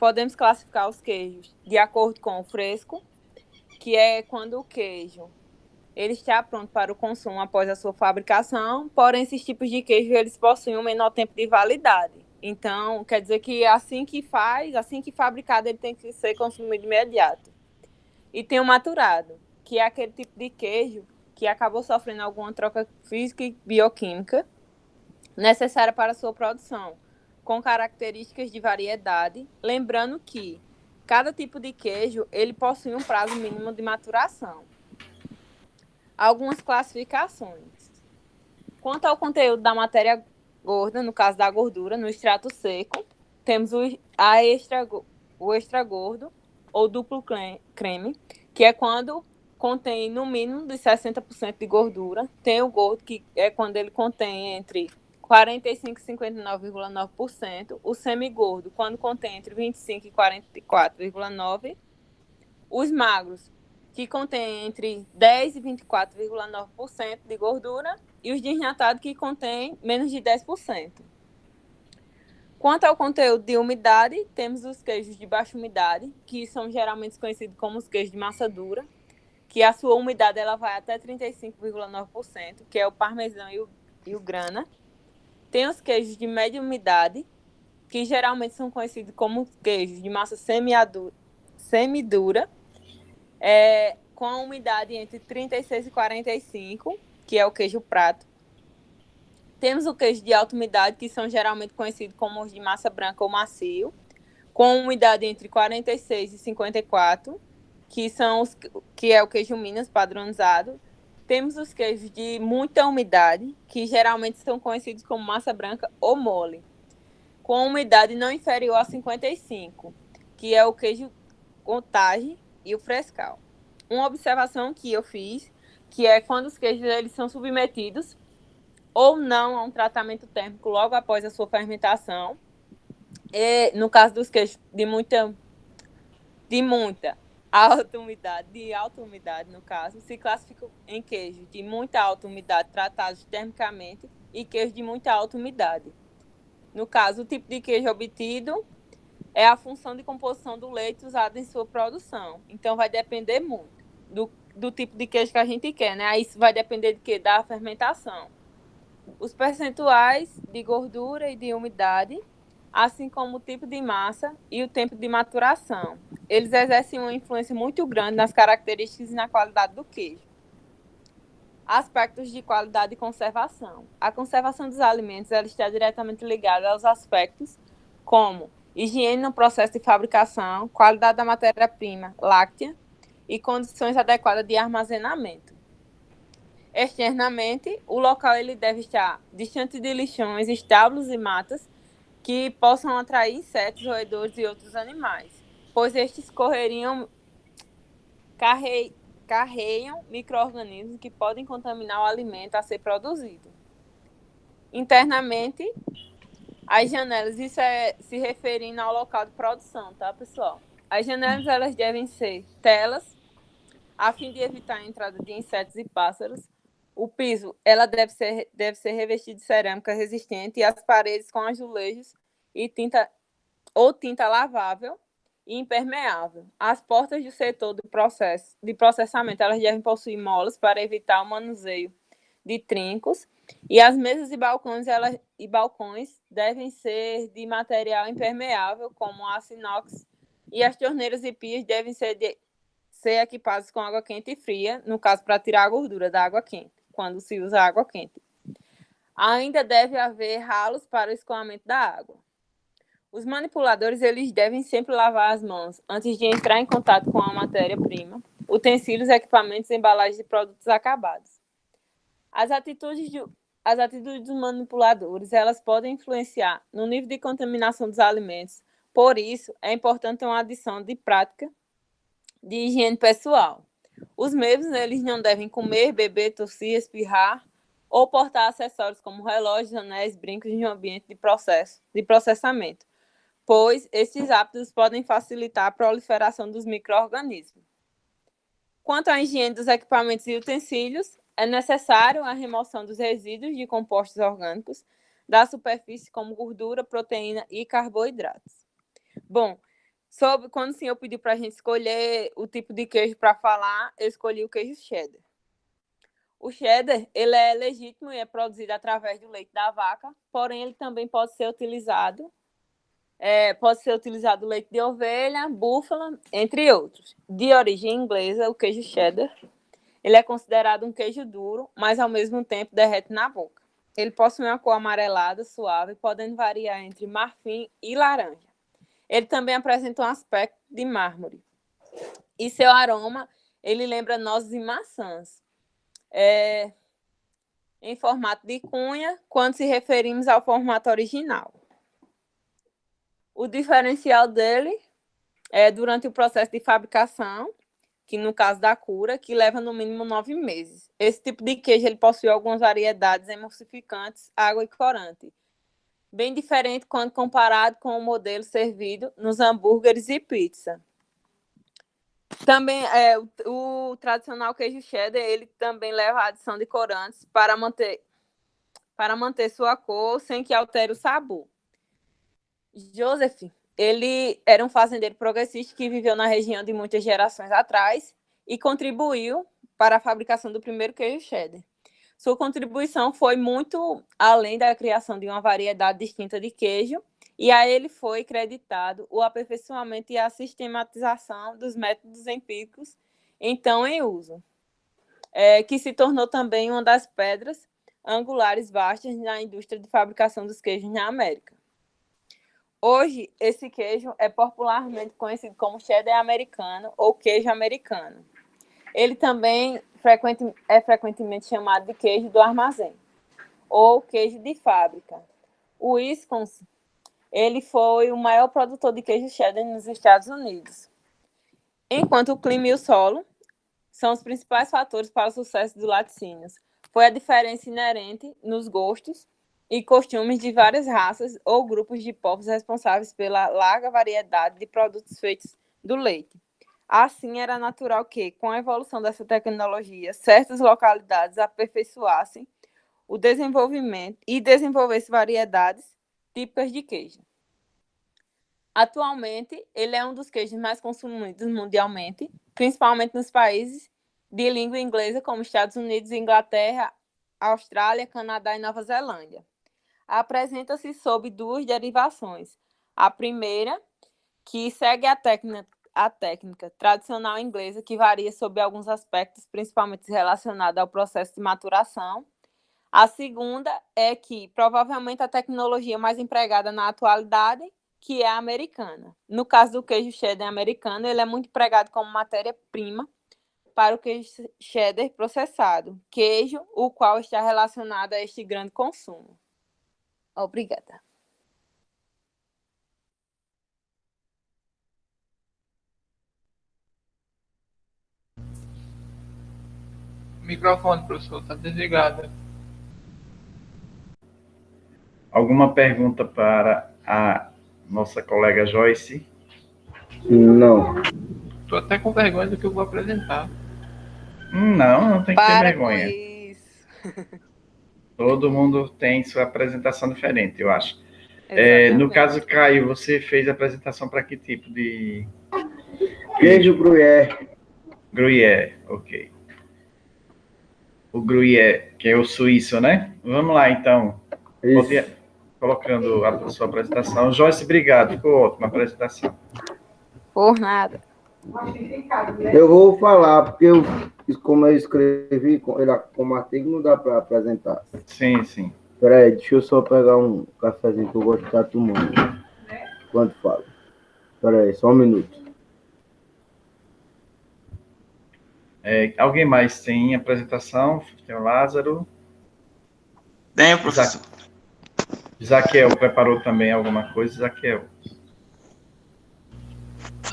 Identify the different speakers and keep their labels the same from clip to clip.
Speaker 1: podemos classificar os queijos de acordo com o fresco, que é quando o queijo ele está pronto para o consumo após a sua fabricação, porém esses tipos de queijo eles possuem um menor tempo de validade. Então, quer dizer que assim que fabricado, ele tem que ser consumido imediato. E tem o maturado, que é aquele tipo de queijo que acabou sofrendo alguma troca física e bioquímica necessária para a sua produção, com características de variedade, lembrando que cada tipo de queijo ele possui um prazo mínimo de maturação. Algumas classificações. Quanto ao conteúdo da matéria gorda, no caso da gordura, no extrato seco, temos o extra gordo ou duplo creme, que é quando contém no mínimo de 60% de gordura. Tem o gordo, que é quando ele contém entre 45% e 59,9%. O semigordo, quando contém entre 25% e 44,9%. Os magros, que contém entre 10% e 24,9% de gordura, e os desnatados, que contém menos de 10%. Quanto ao conteúdo de umidade, temos os queijos de baixa umidade, que são geralmente conhecidos como os queijos de massa dura, que a sua umidade ela vai até 35,9%, que é o parmesão e o grana. Tem os queijos de média umidade, que geralmente são conhecidos como queijos de massa semidura, com a umidade entre 36 e 45, que é o queijo prato. Temos o queijo de alta umidade, que são geralmente conhecidos como os de massa branca ou macio, com umidade entre 46 e 54, que é o queijo Minas padronizado. Temos os queijos de muita umidade, que geralmente são conhecidos como massa branca ou mole, com umidade não inferior a 55, que é o queijo cottage e o frescal. Uma observação que eu fiz, que é quando os queijos eles são submetidos ou não a um tratamento térmico logo após a sua fermentação. No caso dos queijos de muita alta umidade, no caso, se classificam em queijo de muita alta umidade tratados termicamente e queijo de muita alta umidade. No caso, o tipo de queijo obtido é a função de composição do leite usado em sua produção. Então, vai depender muito do tipo de queijo que a gente quer, né? Aí isso vai depender de quê? Da fermentação. Os percentuais de gordura e de umidade, assim como o tipo de massa e o tempo de maturação. Eles exercem uma influência muito grande nas características e na qualidade do queijo. Aspectos de qualidade e conservação. A conservação dos alimentos ela está diretamente ligada aos aspectos como higiene no processo de fabricação, qualidade da matéria-prima láctea e condições adequadas de armazenamento. Externamente, o local ele deve estar distante de lixões, estábulos e matas que possam atrair insetos, roedores e outros animais, pois estes carregam micro-organismos que podem contaminar o alimento a ser produzido. Internamente, as janelas, isso é se referindo ao local de produção, tá, pessoal? As janelas elas devem ser telas, a fim de evitar a entrada de insetos e pássaros. O piso ela deve ser revestido de cerâmica resistente e as paredes com azulejos e tinta lavável e impermeável. As portas do setor de processamento elas devem possuir molas para evitar o manuseio de trincos. E as mesas e balcões devem ser de material impermeável, como aço inox, e as torneiras e pias devem ser equipadas com água quente e fria, no caso, para tirar a gordura da água quente, quando se usa água quente. Ainda deve haver ralos para o escoamento da água. Os manipuladores eles devem sempre lavar as mãos antes de entrar em contato com a matéria-prima, utensílios, equipamentos e embalagens de produtos acabados. As atitudes dos manipuladores elas podem influenciar no nível de contaminação dos alimentos. Por isso, é importante uma adição de prática de higiene pessoal. Os mesmos eles não devem comer, beber, tossir, espirrar ou portar acessórios como relógios, anéis, brincos em um ambiente de processamento, pois esses hábitos podem facilitar a proliferação dos micro-organismos. Quanto à higiene dos equipamentos e utensílios, é necessário a remoção dos resíduos de compostos orgânicos da superfície, como gordura, proteína e carboidratos. Bom, Quando o senhor pediu para a gente escolher o tipo de queijo para falar, eu escolhi o queijo cheddar. O cheddar, ele é legítimo e é produzido através do leite da vaca, porém ele também pode ser utilizado leite de ovelha, búfala, entre outros. De origem inglesa, o queijo cheddar, ele é considerado um queijo duro, mas ao mesmo tempo derrete na boca. Ele possui uma cor amarelada, suave, podendo variar entre marfim e laranja. Ele também apresenta um aspecto de mármore. E seu aroma, ele lembra nozes e maçãs. Em formato de cunha, quando se referimos ao formato original. O diferencial dele é durante o processo de fabricação, que no caso da cura, que leva no mínimo 9 meses. Esse tipo de queijo ele possui algumas variedades emulsificantes, água e corante, bem diferente quando comparado com o modelo servido nos hambúrgueres e pizza. Também o tradicional queijo cheddar, ele também leva a adição de corantes para manter sua cor sem que altere o sabor. Joseph, ele era um fazendeiro progressista que viveu na região de muitas gerações atrás e contribuiu para a fabricação do primeiro queijo cheddar. Sua contribuição foi muito além da criação de uma variedade distinta de queijo, e a ele foi creditado o aperfeiçoamento e a sistematização dos métodos empíricos então em uso, que se tornou também uma das pedras angulares vastas na indústria de fabricação dos queijos na América. Hoje, esse queijo é popularmente conhecido como cheddar americano ou queijo americano. Ele também é frequentemente chamado de queijo do armazém ou queijo de fábrica. O Wisconsin, ele foi o maior produtor de queijo cheddar nos Estados Unidos. Enquanto o clima e o solo são os principais fatores para o sucesso do laticínios, foi a diferença inerente nos gostos e costumes de várias raças ou grupos de povos responsáveis pela larga variedade de produtos feitos do leite. Assim, era natural que, com a evolução dessa tecnologia, certas localidades aperfeiçoassem o desenvolvimento e desenvolvessem variedades típicas de queijo. Atualmente, ele é um dos queijos mais consumidos mundialmente, principalmente nos países de língua inglesa, como Estados Unidos, Inglaterra, Austrália, Canadá e Nova Zelândia. Apresenta-se sob duas derivações. A primeira, que segue a técnica tradicional inglesa, que varia sob alguns aspectos, principalmente relacionados ao processo de maturação. A segunda é que, provavelmente, a tecnologia mais empregada na atualidade, que é a americana. No caso do queijo cheddar americano, ele é muito empregado como matéria-prima para o queijo cheddar processado, queijo o qual está relacionado a este grande consumo. Obrigada.
Speaker 2: Microfone, professor, está desligado.
Speaker 3: Alguma pergunta para a nossa colega Joyce?
Speaker 4: Não.
Speaker 2: Estou até com vergonha do que eu vou apresentar.
Speaker 3: Não tem que ter vergonha.
Speaker 1: Com isso.
Speaker 3: Todo mundo tem sua apresentação diferente, eu acho. No caso, Caio, você fez a apresentação para que tipo de...
Speaker 4: Queijo Gruyère.
Speaker 3: Gruyère, ok. O Gruyère, que é o suíço, né? Vamos lá, então. Colocando a sua apresentação. Joyce, obrigado. Ficou ótima a apresentação.
Speaker 1: Por nada.
Speaker 4: Eu vou falar, porque como eu escrevi como artigo, não dá para apresentar.
Speaker 3: Sim, sim.
Speaker 4: Espera aí, deixa eu só pegar um cafezinho que eu gosto de estar tomando. Enquanto falo. Espera aí, só um minuto.
Speaker 3: Alguém mais tem apresentação? Tem o Lázaro?
Speaker 5: Tenho, professor.
Speaker 3: Zaqueu preparou também alguma coisa? Zaqueu.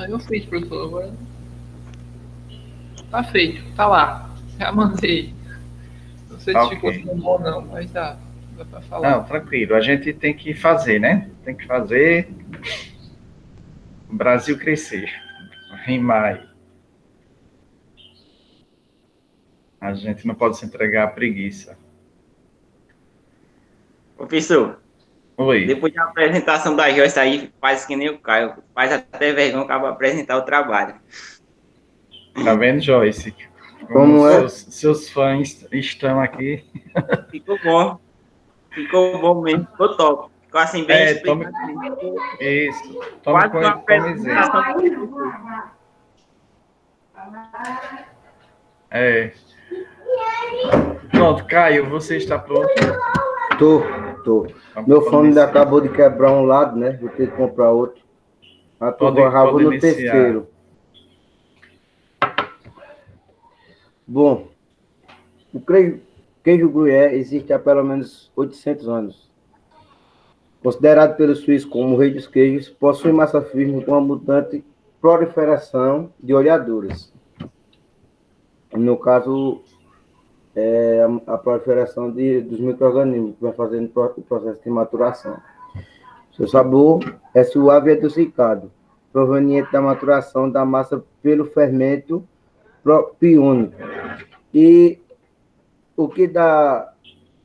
Speaker 2: Eu fiz, professor. Agora tá feito, tá lá. Já mandei. Não sei se ficou tão bom, não, mas dá para falar.
Speaker 3: Não, tranquilo. A gente tem que fazer, né? Tem que fazer o Brasil crescer. Rimar. A gente não pode se entregar à preguiça.
Speaker 5: Professor.
Speaker 3: Oi.
Speaker 5: Depois da apresentação da Joyce aí, faz que nem o Caio. Faz até vergonha acaba apresentar o trabalho.
Speaker 3: Tá vendo, Joyce?
Speaker 4: Como é?
Speaker 3: Seus fãs estão aqui.
Speaker 5: Ficou bom. Ficou bom mesmo. Ficou top. Ficou assim bem explicado.
Speaker 3: Isso.
Speaker 5: Quase uma apresentação.
Speaker 3: Pronto, Caio, você está pronto?
Speaker 4: Tô. Meu fone ainda acabou de quebrar um lado, né? Vou ter que comprar outro. Vou no terceiro. Bom, o queijo gruyère existe há pelo menos 800 anos. Considerado pelos suíços como o rei dos queijos, possui massa firme com abundante proliferação de oleaduras. No caso, a proliferação dos micro-organismos que vai fazendo o processo de maturação. Seu sabor é suave e adocicado, proveniente da maturação da massa pelo fermento propiônico. E o que dá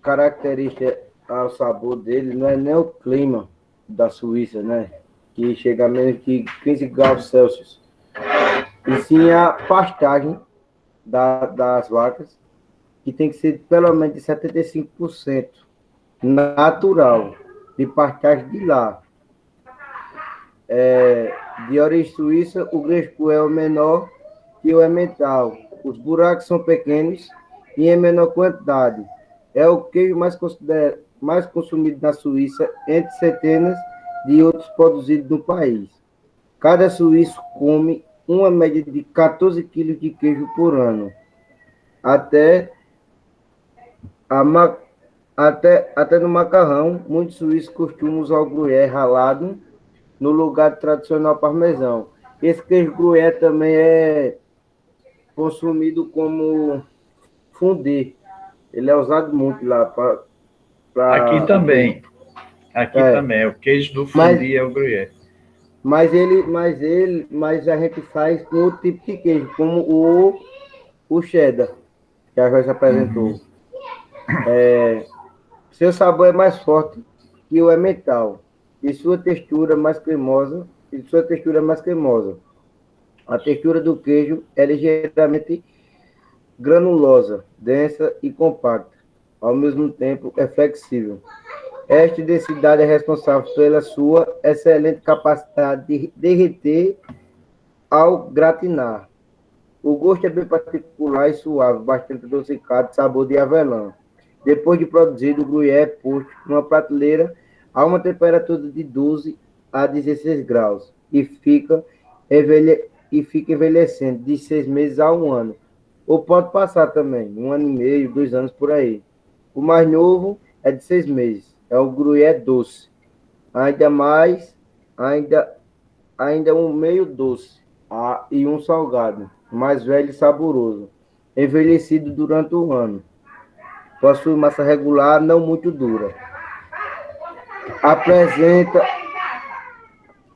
Speaker 4: característica ao sabor dele não é nem o clima da Suíça, né? Que chega a menos que 15 graus Celsius. E sim a pastagem das vacas, que tem que ser pelo menos de 75% natural, de pastagem de lá. De origem suíça, o Gresco é o menor que o emmental. Os buracos são pequenos e em menor quantidade. É o queijo mais consumido na Suíça, entre centenas de outros produzidos no país. Cada suíço come uma média de 14 quilos de queijo por ano. Até no macarrão, muitos suíços costumam usar o gruyère ralado no lugar do tradicional parmesão. Esse queijo gruyère também é consumido como fondue. Ele é usado muito lá para...
Speaker 3: Aqui também. Também. O queijo do fondue é o gruyère.
Speaker 4: Mas a gente faz com outro tipo de queijo, como o cheddar, que a Joyce apresentou. Seu sabor é mais forte que o emmental e sua textura é mais cremosa. A textura do queijo é ligeiramente granulosa, densa e compacta. Ao mesmo tempo, é flexível. Esta densidade é responsável pela sua excelente capacidade de derreter ao gratinar. O gosto é bem particular e suave, bastante adocicado, sabor de avelã. Depois de produzido, o gruyère é posto numa prateleira a uma temperatura de 12 a 16 graus e fica envelhecendo de 6 meses a 1 ano. Ou pode passar também, 1 ano e meio, 2 anos por aí. O mais novo é de 6 meses. É o gruyère doce. Ainda um meio doce e um salgado, mais velho e saboroso, envelhecido durante o ano. Possui massa regular, não muito dura.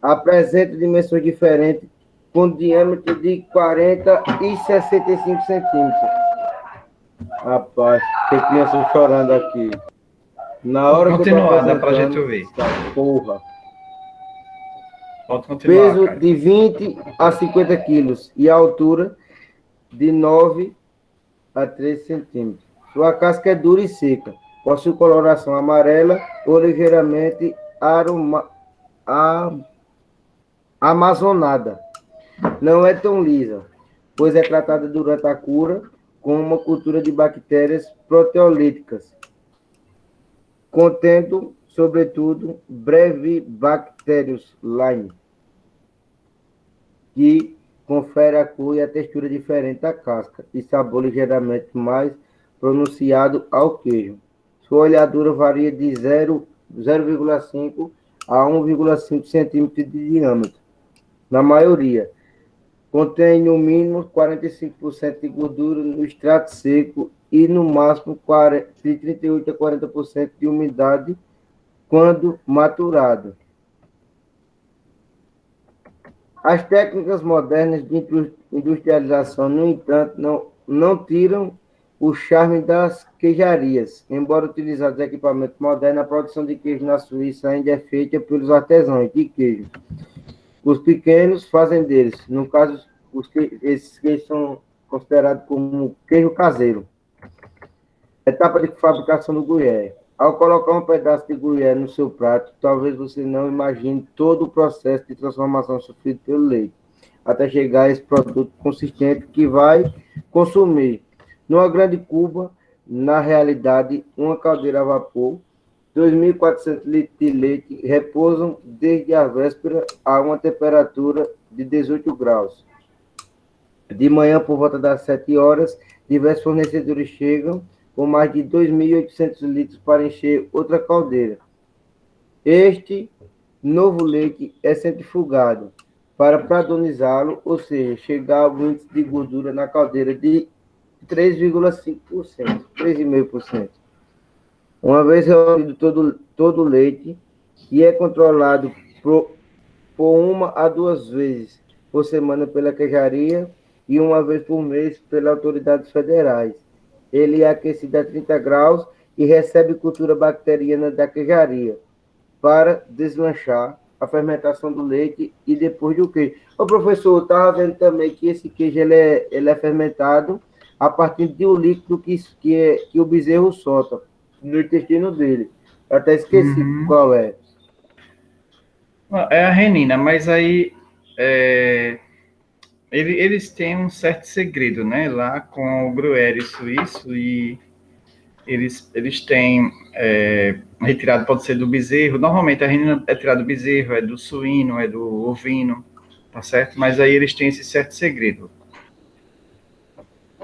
Speaker 4: Apresenta dimensões diferentes, com diâmetro de 40 e 65 centímetros. Rapaz, tem criança chorando aqui. Na hora
Speaker 3: continuar, dá pra gente ouvir.
Speaker 4: Porra.
Speaker 3: Pode continuar,
Speaker 4: Peso
Speaker 3: cara.
Speaker 4: de 20 a 50 quilos e altura de 9 a 13 centímetros. Sua casca é dura e seca. Possui coloração amarela ou ligeiramente amazonada. Não é tão lisa, pois é tratada durante a cura com uma cultura de bactérias proteolíticas, contendo, sobretudo, Brevibacterius Lyme, que confere a cor e a textura diferente da casca e sabor ligeiramente mais pronunciado ao queijo. Sua oleadura varia de 0,5 a 1,5 centímetros de diâmetro. Na maioria, contém no mínimo 45% de gordura no extrato seco e no máximo de 38 a 40% de umidade quando maturado. As técnicas modernas de industrialização, no entanto, não tiram o charme das queijarias. Embora utilizados equipamentos modernos, a produção de queijo na Suíça ainda é feita pelos artesãos de queijo. Os pequenos fazendeiros, no caso, esses queijos são considerados como queijo caseiro. Etapa de fabricação do gruyère. Ao colocar um pedaço de gruyère no seu prato, talvez você não imagine todo o processo de transformação sofrido pelo leite, até chegar a esse produto consistente que vai consumir. Numa grande cuba, na realidade, uma caldeira a vapor, 2.400 litros de leite repousam desde a véspera a uma temperatura de 18 graus. De manhã, por volta das 7 horas, diversos fornecedores chegam com mais de 2.800 litros para encher outra caldeira. Este novo leite é centrifugado para padronizá-lo, ou seja, chegar ao índice de gordura na caldeira de 3,5%, 3,5%. Uma vez reunido todo o leite, e é controlado por 1 a 2 vezes por semana pela queijaria e uma vez por mês pelas autoridades federais. Ele é aquecido a 30 graus e recebe cultura bacteriana da queijaria para deslanchar a fermentação do leite e depois do queijo. O professor, eu estava vendo também que esse queijo ele é fermentado a partir de um líquido que o bezerro solta no intestino dele. Eu até esqueci qual é.
Speaker 3: É a renina, mas aí eles têm um certo segredo, né? Lá com o gruyère suíço, e eles têm retirado, pode ser do bezerro. Normalmente a renina é tirada do bezerro, é do suíno, é do ovino, tá certo? Mas aí eles têm esse certo segredo.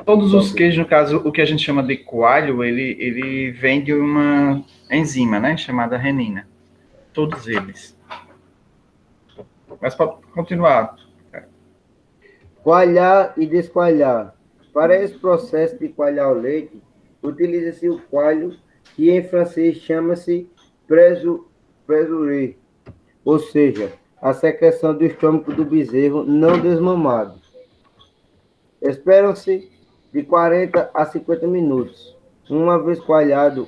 Speaker 3: Todos os queijos, no caso, o que a gente chama de coalho, ele vem de uma enzima, né? Chamada renina. Todos eles. Mas pode continuar.
Speaker 4: Coalhar e descoalhar. Para esse processo de coalhar o leite, utiliza-se o coalho, que em francês chama-se pressuré, ou seja, a secreção do estômago do bezerro não desmamado. Esperam-se de 40 a 50 minutos. Uma vez coalhado,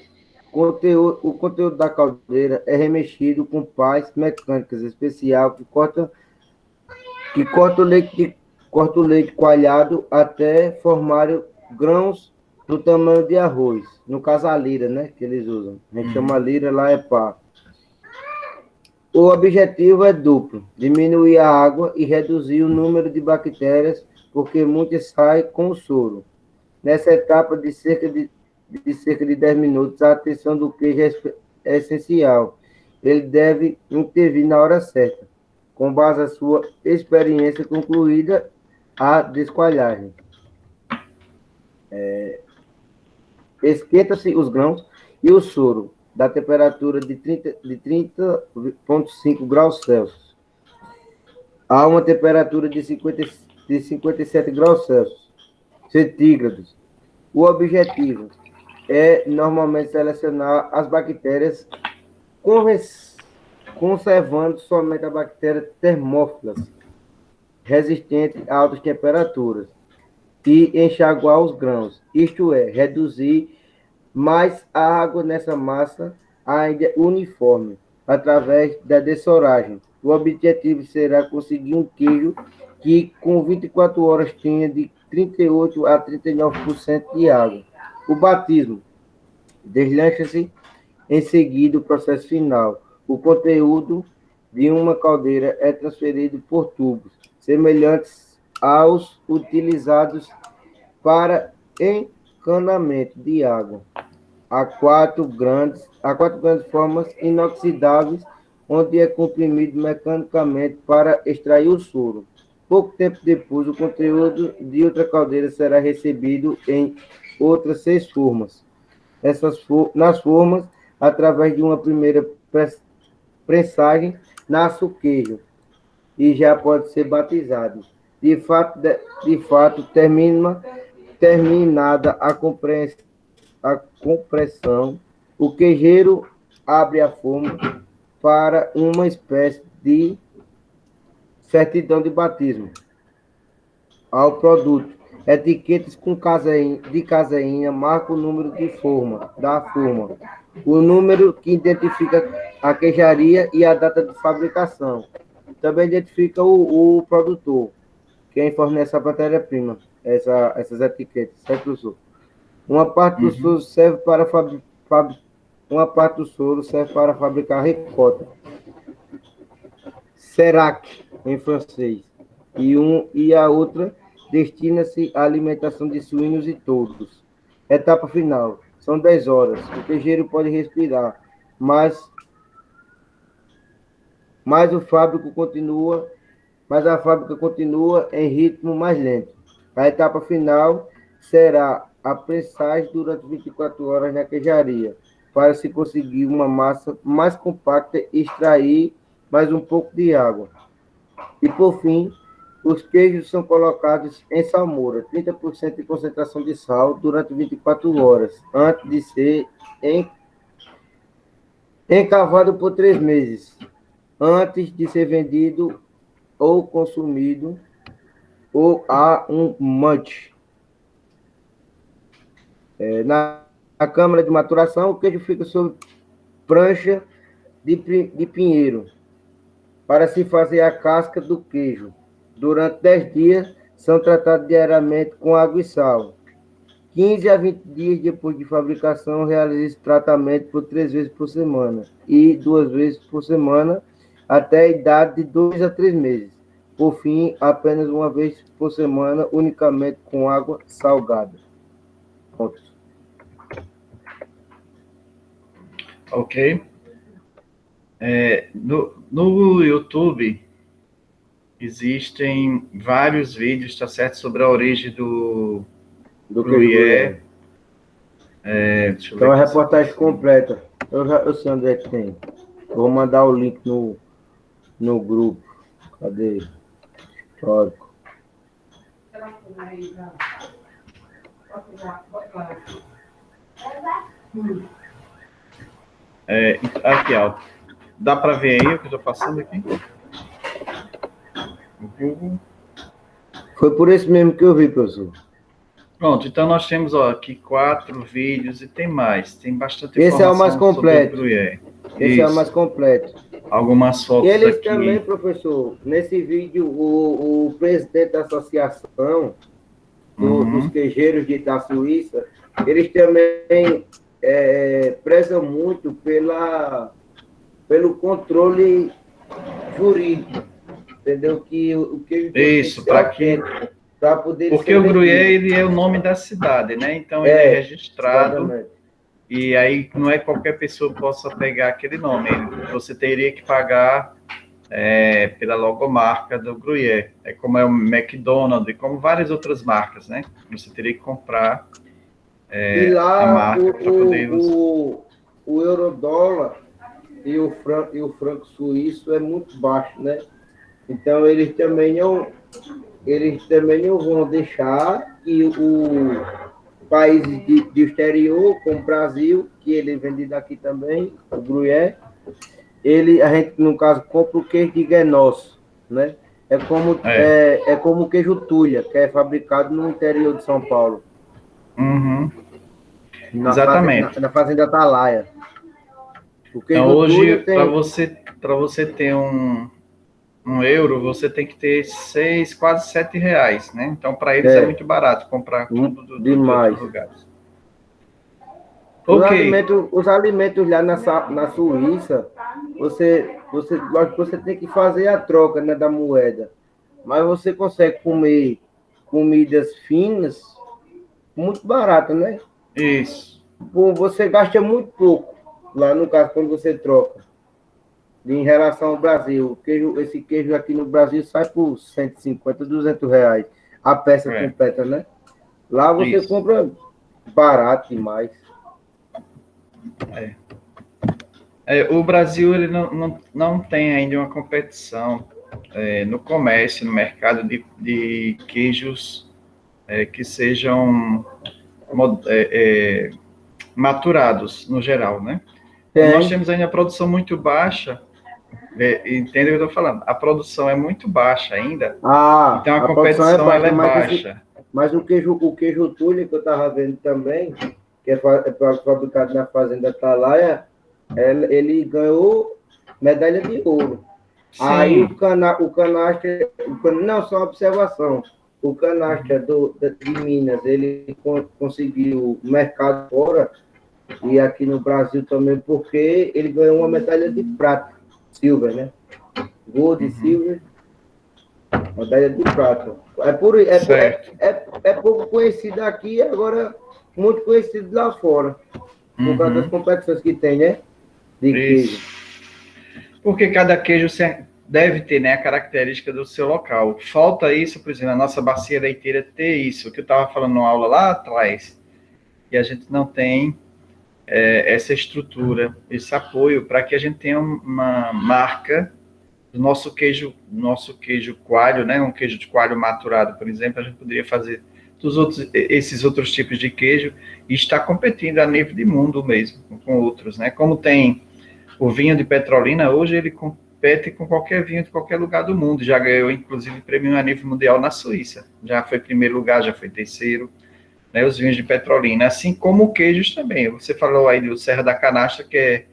Speaker 4: o conteúdo da caldeira é remexido com pás mecânicas especiais que corta o leite coalhado até formar grãos do tamanho de arroz. No caso, a lira, né, que eles usam. A gente chama lira, lá é pá. O objetivo é duplo: diminuir a água e reduzir o número de bactérias, porque muitas saem com o soro. Nessa etapa de cerca de 10 minutos, a atenção do queijo é essencial. Ele deve intervir na hora certa, com base na sua experiência concluída a descoalhagem. Esquenta-se os grãos e o soro da temperatura de 30,5 graus Celsius a uma temperatura de 57 graus Celsius centígrados. O objetivo é normalmente selecionar as bactérias, conservando somente a bactéria termófilas, resistente a altas temperaturas, e enxaguar os grãos, isto é, reduzir mais a água nessa massa ainda uniforme, através da dessoragem. O objetivo será conseguir um queijo que, com 24 horas, tenha de 38% a 39% de água. O batismo deslancha-se em seguida o processo final. O conteúdo de uma caldeira é transferido por tubos, semelhantes aos utilizados para encanamento de água. Há quatro grandes formas inoxidáveis, onde é comprimido mecanicamente para extrair o soro. Pouco tempo depois, o conteúdo de outra caldeira será recebido em outras 6 formas. Nas formas, através de uma primeira prensagem, nasce o queijo e já pode ser batizado. De fato, terminada a compressão, o queijeiro abre a forma para uma espécie de certidão de batismo ao produto, Etiquetas com de caseína marcam o número da forma, o número que identifica a queijaria e a data de fabricação. Também identifica o produtor, quem fornece a matéria-prima, essas etiquetas, certo, professor? Uma parte do soro serve para fabricar ricota, Serac, em francês, e a outra destina-se à alimentação de suínos e touros. Etapa final. São 10 horas. O queijeiro pode respirar, mas a fábrica continua em ritmo mais lento. A etapa final será a pressagem durante 24 horas na queijaria, para se conseguir uma massa mais compacta e extrair mais um pouco de água. E, por fim, os queijos são colocados em salmoura, 30% de concentração de sal, durante 24 horas, antes de ser encavado por 3 meses, antes de ser vendido ou consumido, ou a um munch. Na câmara de maturação, o queijo fica sob prancha de pinheiro, para se fazer a casca do queijo. Durante 10 dias, são tratados diariamente com água e sal. 15 a 20 dias depois de fabricação, realiza esse tratamento por 3 vezes por semana e 2 vezes por semana até a idade de 2 a 3 meses. Por fim, apenas 1 vez por semana, unicamente com água salgada. Ponto.
Speaker 3: Ok. No YouTube existem vários vídeos, tá certo, sobre a origem do Gruyère.
Speaker 4: Então, a reportagem completa. Eu sei onde é que tem. Eu vou mandar o link no grupo. Cadê? Histórico.
Speaker 3: Aqui, ó. Dá para ver aí o que eu estou passando aqui?
Speaker 4: Foi por esse mesmo que eu vi, professor.
Speaker 3: Pronto, então nós temos aqui 4 vídeos e tem mais. Tem bastante
Speaker 4: informação. Esse é o mais completo. Esse é o mais completo.
Speaker 3: Algumas fotos
Speaker 4: eles
Speaker 3: aqui.
Speaker 4: Também, professor, nesse vídeo, o presidente da associação dos queijeiros da Suíça, eles também prezam muito pelo controle jurídico, entendeu? Que o queijo
Speaker 3: isso, para que
Speaker 4: poder
Speaker 3: porque o Gruyère, ele é o nome da cidade, né? Então ele é registrado. Exatamente. E aí não é qualquer pessoa que possa pegar aquele nome. Você teria que pagar pela logomarca do Gruyère. É como é o McDonald's e como várias outras marcas, né? Você teria que comprar
Speaker 4: e lá,
Speaker 3: a marca para poder
Speaker 4: o eurodólar e o franco suíço é muito baixo, né? Então eles também não vão deixar que o países de exterior, como o Brasil, que ele é vendido aqui também, o Gruyère, a gente, no caso, compra o queijo de nosso, né? É como o queijo Tulha, que é fabricado no interior de São Paulo.
Speaker 3: Exatamente.
Speaker 4: Na fazenda Atalaia.
Speaker 3: Então, hoje, para você ter um euro, você tem que ter quase 7 reais, né? Então, para eles é muito barato comprar tudo dos outros lugares.
Speaker 4: Os alimentos lá na Suíça, lógico que você tem que fazer a troca, né, da moeda. Mas você consegue comer comidas finas muito baratas, né?
Speaker 3: Isso.
Speaker 4: Você gasta muito pouco lá, no caso, quando você troca. Em relação ao Brasil, esse queijo aqui no Brasil sai por 150, 200 reais. A peça completa, né? Lá você compra barato demais.
Speaker 3: O Brasil ele não tem ainda uma competição no comércio, no mercado de queijos que sejam maturados, no geral, né? Nós temos ainda a produção muito baixa. Entende o que eu estou falando? A produção é muito baixa ainda, então a competição ela é baixa.
Speaker 4: Mas o queijo Túlio que eu estava vendo também, que é fabricado na fazenda Atalaia, ele ganhou medalha de ouro. Sim. Aí o canastra, não, só uma observação, o canastra de Minas, ele conseguiu mercado fora, e aqui no Brasil também, porque ele ganhou uma medalha de prata, silver, né? Gold e silver, medalha de prata. É pouco conhecido aqui, agora muito conhecido lá fora, por causa das competições que tem, né? De queijo.
Speaker 3: Porque cada queijo deve ter, né, a característica do seu local. Falta isso, por exemplo, a nossa bacia leiteira ter isso, que eu estava falando na aula lá atrás, e a gente não tem essa estrutura, esse apoio, para que a gente tenha uma marca do nosso queijo coalho, né, um queijo de coalho maturado, por exemplo, a gente poderia fazer esses outros tipos de queijo e estar competindo a nível de mundo mesmo, com outros, né, como tem o vinho de Petrolina, hoje ele compete com qualquer vinho de qualquer lugar do mundo, já ganhou inclusive prêmio a nível mundial na Suíça, já foi primeiro lugar, já foi terceiro, né, os vinhos de Petrolina, assim como queijos também. Você falou aí do Serra da Canastra, que é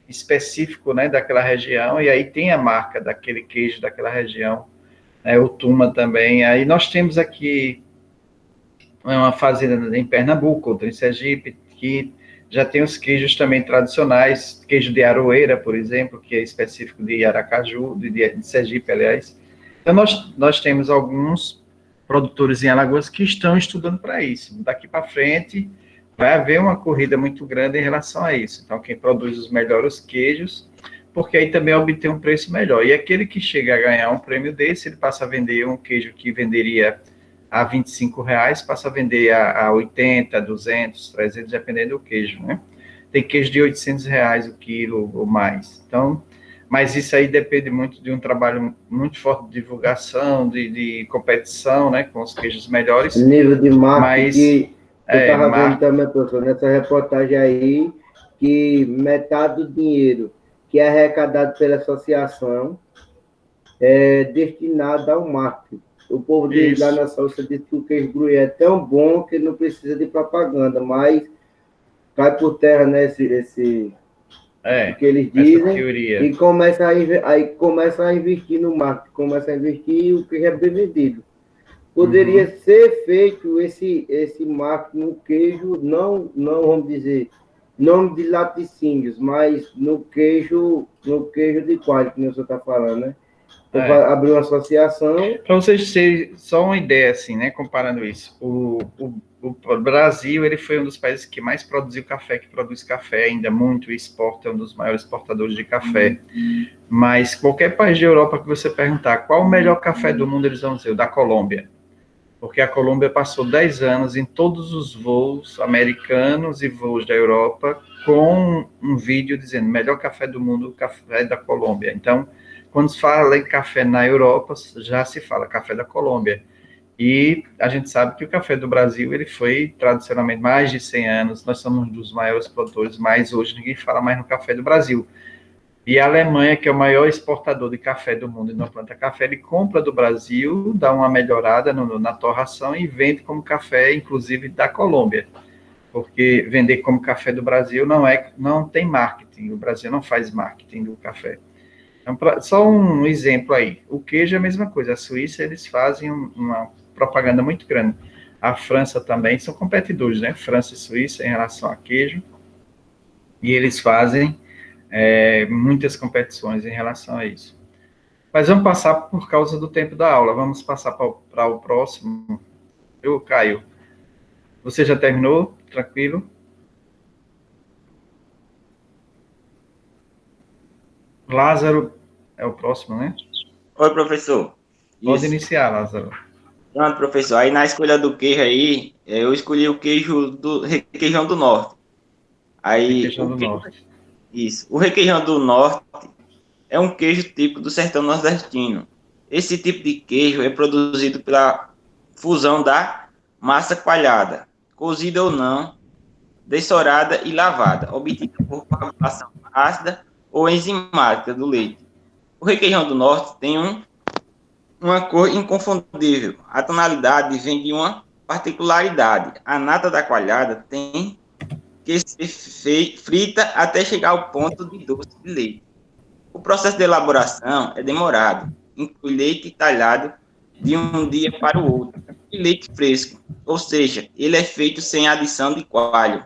Speaker 3: específico, né, daquela região, e aí tem a marca daquele queijo daquela região, né, o Tuma também. Aí nós temos aqui uma fazenda em Pernambuco, outra em Sergipe, que já tem os queijos também tradicionais, queijo de Aroeira, por exemplo, que é específico de Aracaju, de Sergipe, aliás. Então nós temos alguns produtores em Alagoas que estão estudando para isso. Daqui para frente, vai haver uma corrida muito grande em relação a isso. Então, quem produz os melhores queijos, porque aí também obtém um preço melhor. E aquele que chega a ganhar um prêmio desse, ele passa a vender um queijo que venderia a R$25, passa a vender a 80, 200, 300, dependendo do queijo, né? Tem queijo de R$800 o quilo ou mais. Então, mas isso aí depende muito de um trabalho muito forte de divulgação, de competição, né, com os queijos melhores.
Speaker 4: Nível de marketing, eu estava vendo também, professor, nessa reportagem aí, que metade do dinheiro que é arrecadado pela associação é destinado ao marketing. O povo lá na Salsa diz que o queijo gruyère é tão bom que não precisa de propaganda, mas cai por terra, né, o que eles dizem, e começa a investir no marketing, começa a investir o que é bem vendido. Poderia ser feito esse marketing no queijo, não vamos dizer, nome de laticínios, mas no queijo de coalho, que o senhor está falando, né? Abrir uma associação.
Speaker 3: Para vocês terem só uma ideia, assim, né, comparando isso, o Brasil, ele foi um dos países que mais produziu café, que produz café ainda muito, e exporta, é um dos maiores exportadores de café. Mas qualquer país de Europa que você perguntar qual o melhor café do mundo, eles vão dizer o da Colômbia. Porque a Colômbia passou 10 anos em todos os voos americanos e voos da Europa com um vídeo dizendo melhor café do mundo, o café da Colômbia. Então, quando se fala em café na Europa, já se fala café da Colômbia. E a gente sabe que o café do Brasil, ele foi tradicionalmente mais de 100 anos, nós somos um dos maiores produtores, mas hoje ninguém fala mais no café do Brasil. E a Alemanha, que é o maior exportador de café do mundo e não planta café, ele compra do Brasil, dá uma melhorada na torração e vende como café, inclusive, da Colômbia. Porque vender como café do Brasil não tem marketing, o Brasil não faz marketing do café. Então, só um exemplo aí. O queijo é a mesma coisa. A Suíça, eles fazem uma propaganda muito grande. A França também, são competidores, né? França e Suíça em relação a queijo. E eles fazem muitas competições em relação a isso. Mas vamos passar por causa do tempo da aula. Vamos passar para o próximo. Caio, você já terminou? Tranquilo? Lázaro é o próximo, né?
Speaker 5: Oi, professor.
Speaker 3: Pode iniciar, Lázaro.
Speaker 5: Pronto, professor. Aí na escolha do queijo aí, eu escolhi o queijo do Requeijão do Norte.
Speaker 3: Requeijão do Norte.
Speaker 5: Isso. O Requeijão do Norte é um queijo típico do sertão nordestino. Esse tipo de queijo é produzido pela fusão da massa coalhada, cozida ou não, dessorada e lavada, obtida por coagulação ácida ou enzimática do leite. O Requeijão do Norte tem uma cor inconfundível. A tonalidade vem de uma particularidade. A nata da coalhada tem que ser frita até chegar ao ponto de doce de leite. O processo de elaboração é demorado. Inclui leite talhado de um dia para o outro e leite fresco, ou seja, ele é feito sem adição de coalho,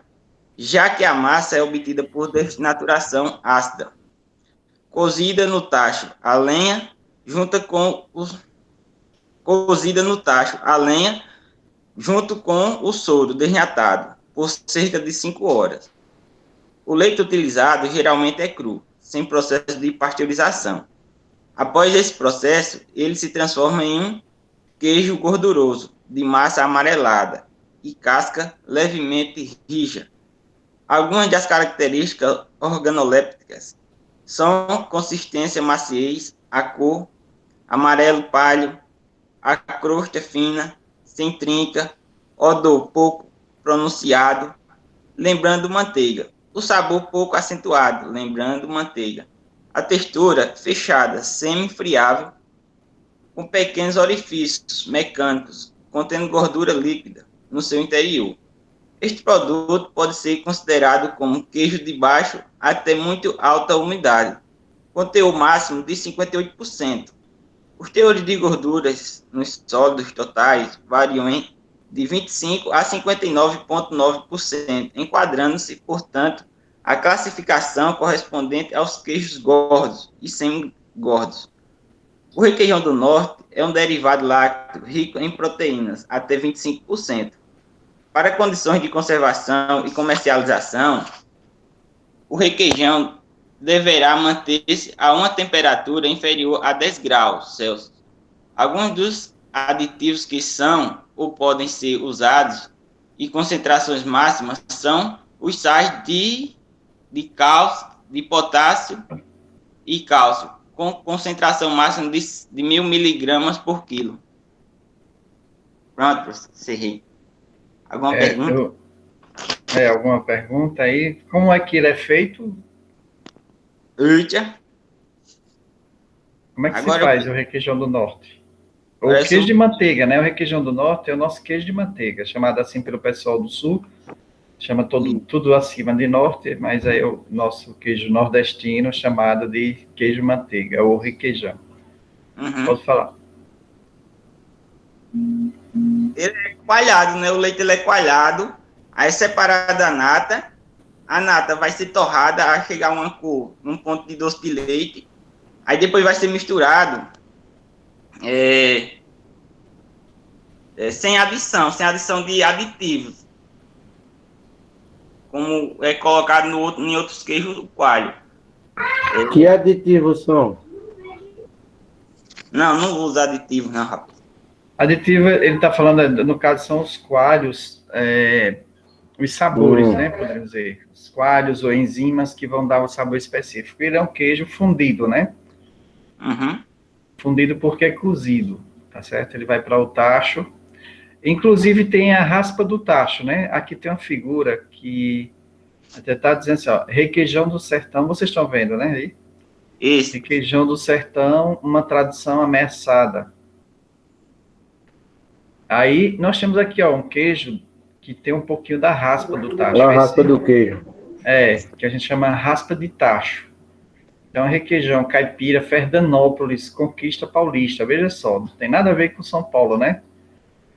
Speaker 5: já que a massa é obtida por desnaturação ácida. Cozida no tacho, a lenha junto com o soro desnatado por cerca de 5 horas. O leite utilizado geralmente é cru, sem processo de pasteurização. Após esse processo, ele se transforma em um queijo gorduroso, de massa amarelada e casca levemente rija. Algumas das características organolépticas são consistência, maciez, a cor, amarelo palho, a crosta fina, sem trinca, odor pouco pronunciado, lembrando manteiga. O sabor pouco acentuado, lembrando manteiga. A textura fechada, semi-friável, com pequenos orifícios mecânicos, contendo gordura líquida no seu interior. Este produto pode ser considerado como queijo de baixo até muito alta umidade, com teor máximo de 58%. Os teores de gorduras nos sólidos totais variam de 25% a 59,9%, enquadrando-se, portanto, a classificação correspondente aos queijos gordos e semi-gordos. O requeijão do norte é um derivado lácteo rico em proteínas, até 25%. Para condições de conservação e comercialização, o requeijão deverá manter-se a uma temperatura inferior a 10 graus Celsius. Alguns dos aditivos que são ou podem ser usados e concentrações máximas são os sais de cálcio, de potássio e cálcio, com concentração máxima de 1.000 miligramas por quilo. Pronto, professor, encerrei. Alguma pergunta?
Speaker 3: Alguma pergunta aí? Como é que ele é feito? Como é que se faz o requeijão do norte? O queijo de manteiga, né? O requeijão do norte é o nosso queijo de manteiga, chamado assim pelo pessoal do sul. Chama tudo acima de norte, mas aí é o nosso queijo nordestino chamado de queijo manteiga, ou requeijão.
Speaker 5: Uhum.
Speaker 3: Pode falar.
Speaker 5: Ele é coalhado, né? O leite ele é coalhado, aí é separada a nata vai ser torrada a chegar a uma cor, num ponto de doce de leite, aí depois vai ser misturado sem adição de aditivos, como é colocado em outros queijos, o coalho.
Speaker 4: Que aditivos são?
Speaker 5: Não usa aditivos, não, rapaz.
Speaker 3: Aditivo, ele está falando, no caso, são os coalhos, os sabores, né, podemos dizer. Os coalhos ou enzimas que vão dar um sabor específico. Ele é um queijo fundido, né?
Speaker 5: Uhum.
Speaker 3: Fundido porque é cozido, tá certo? Ele vai para o tacho. Inclusive, tem a raspa do tacho, né? Aqui tem uma figura que até está dizendo assim, ó, requeijão do sertão, vocês estão vendo, né? Aí?
Speaker 5: Isso.
Speaker 3: Requeijão do sertão, uma tradução ameaçada. Aí, nós temos aqui, ó, um queijo que tem um pouquinho da raspa do tacho.
Speaker 4: A raspa do queijo.
Speaker 3: Que a gente chama raspa de tacho. Então, requeijão caipira, Fernandópolis, Conquista Paulista. Veja só, não tem nada a ver com São Paulo, né?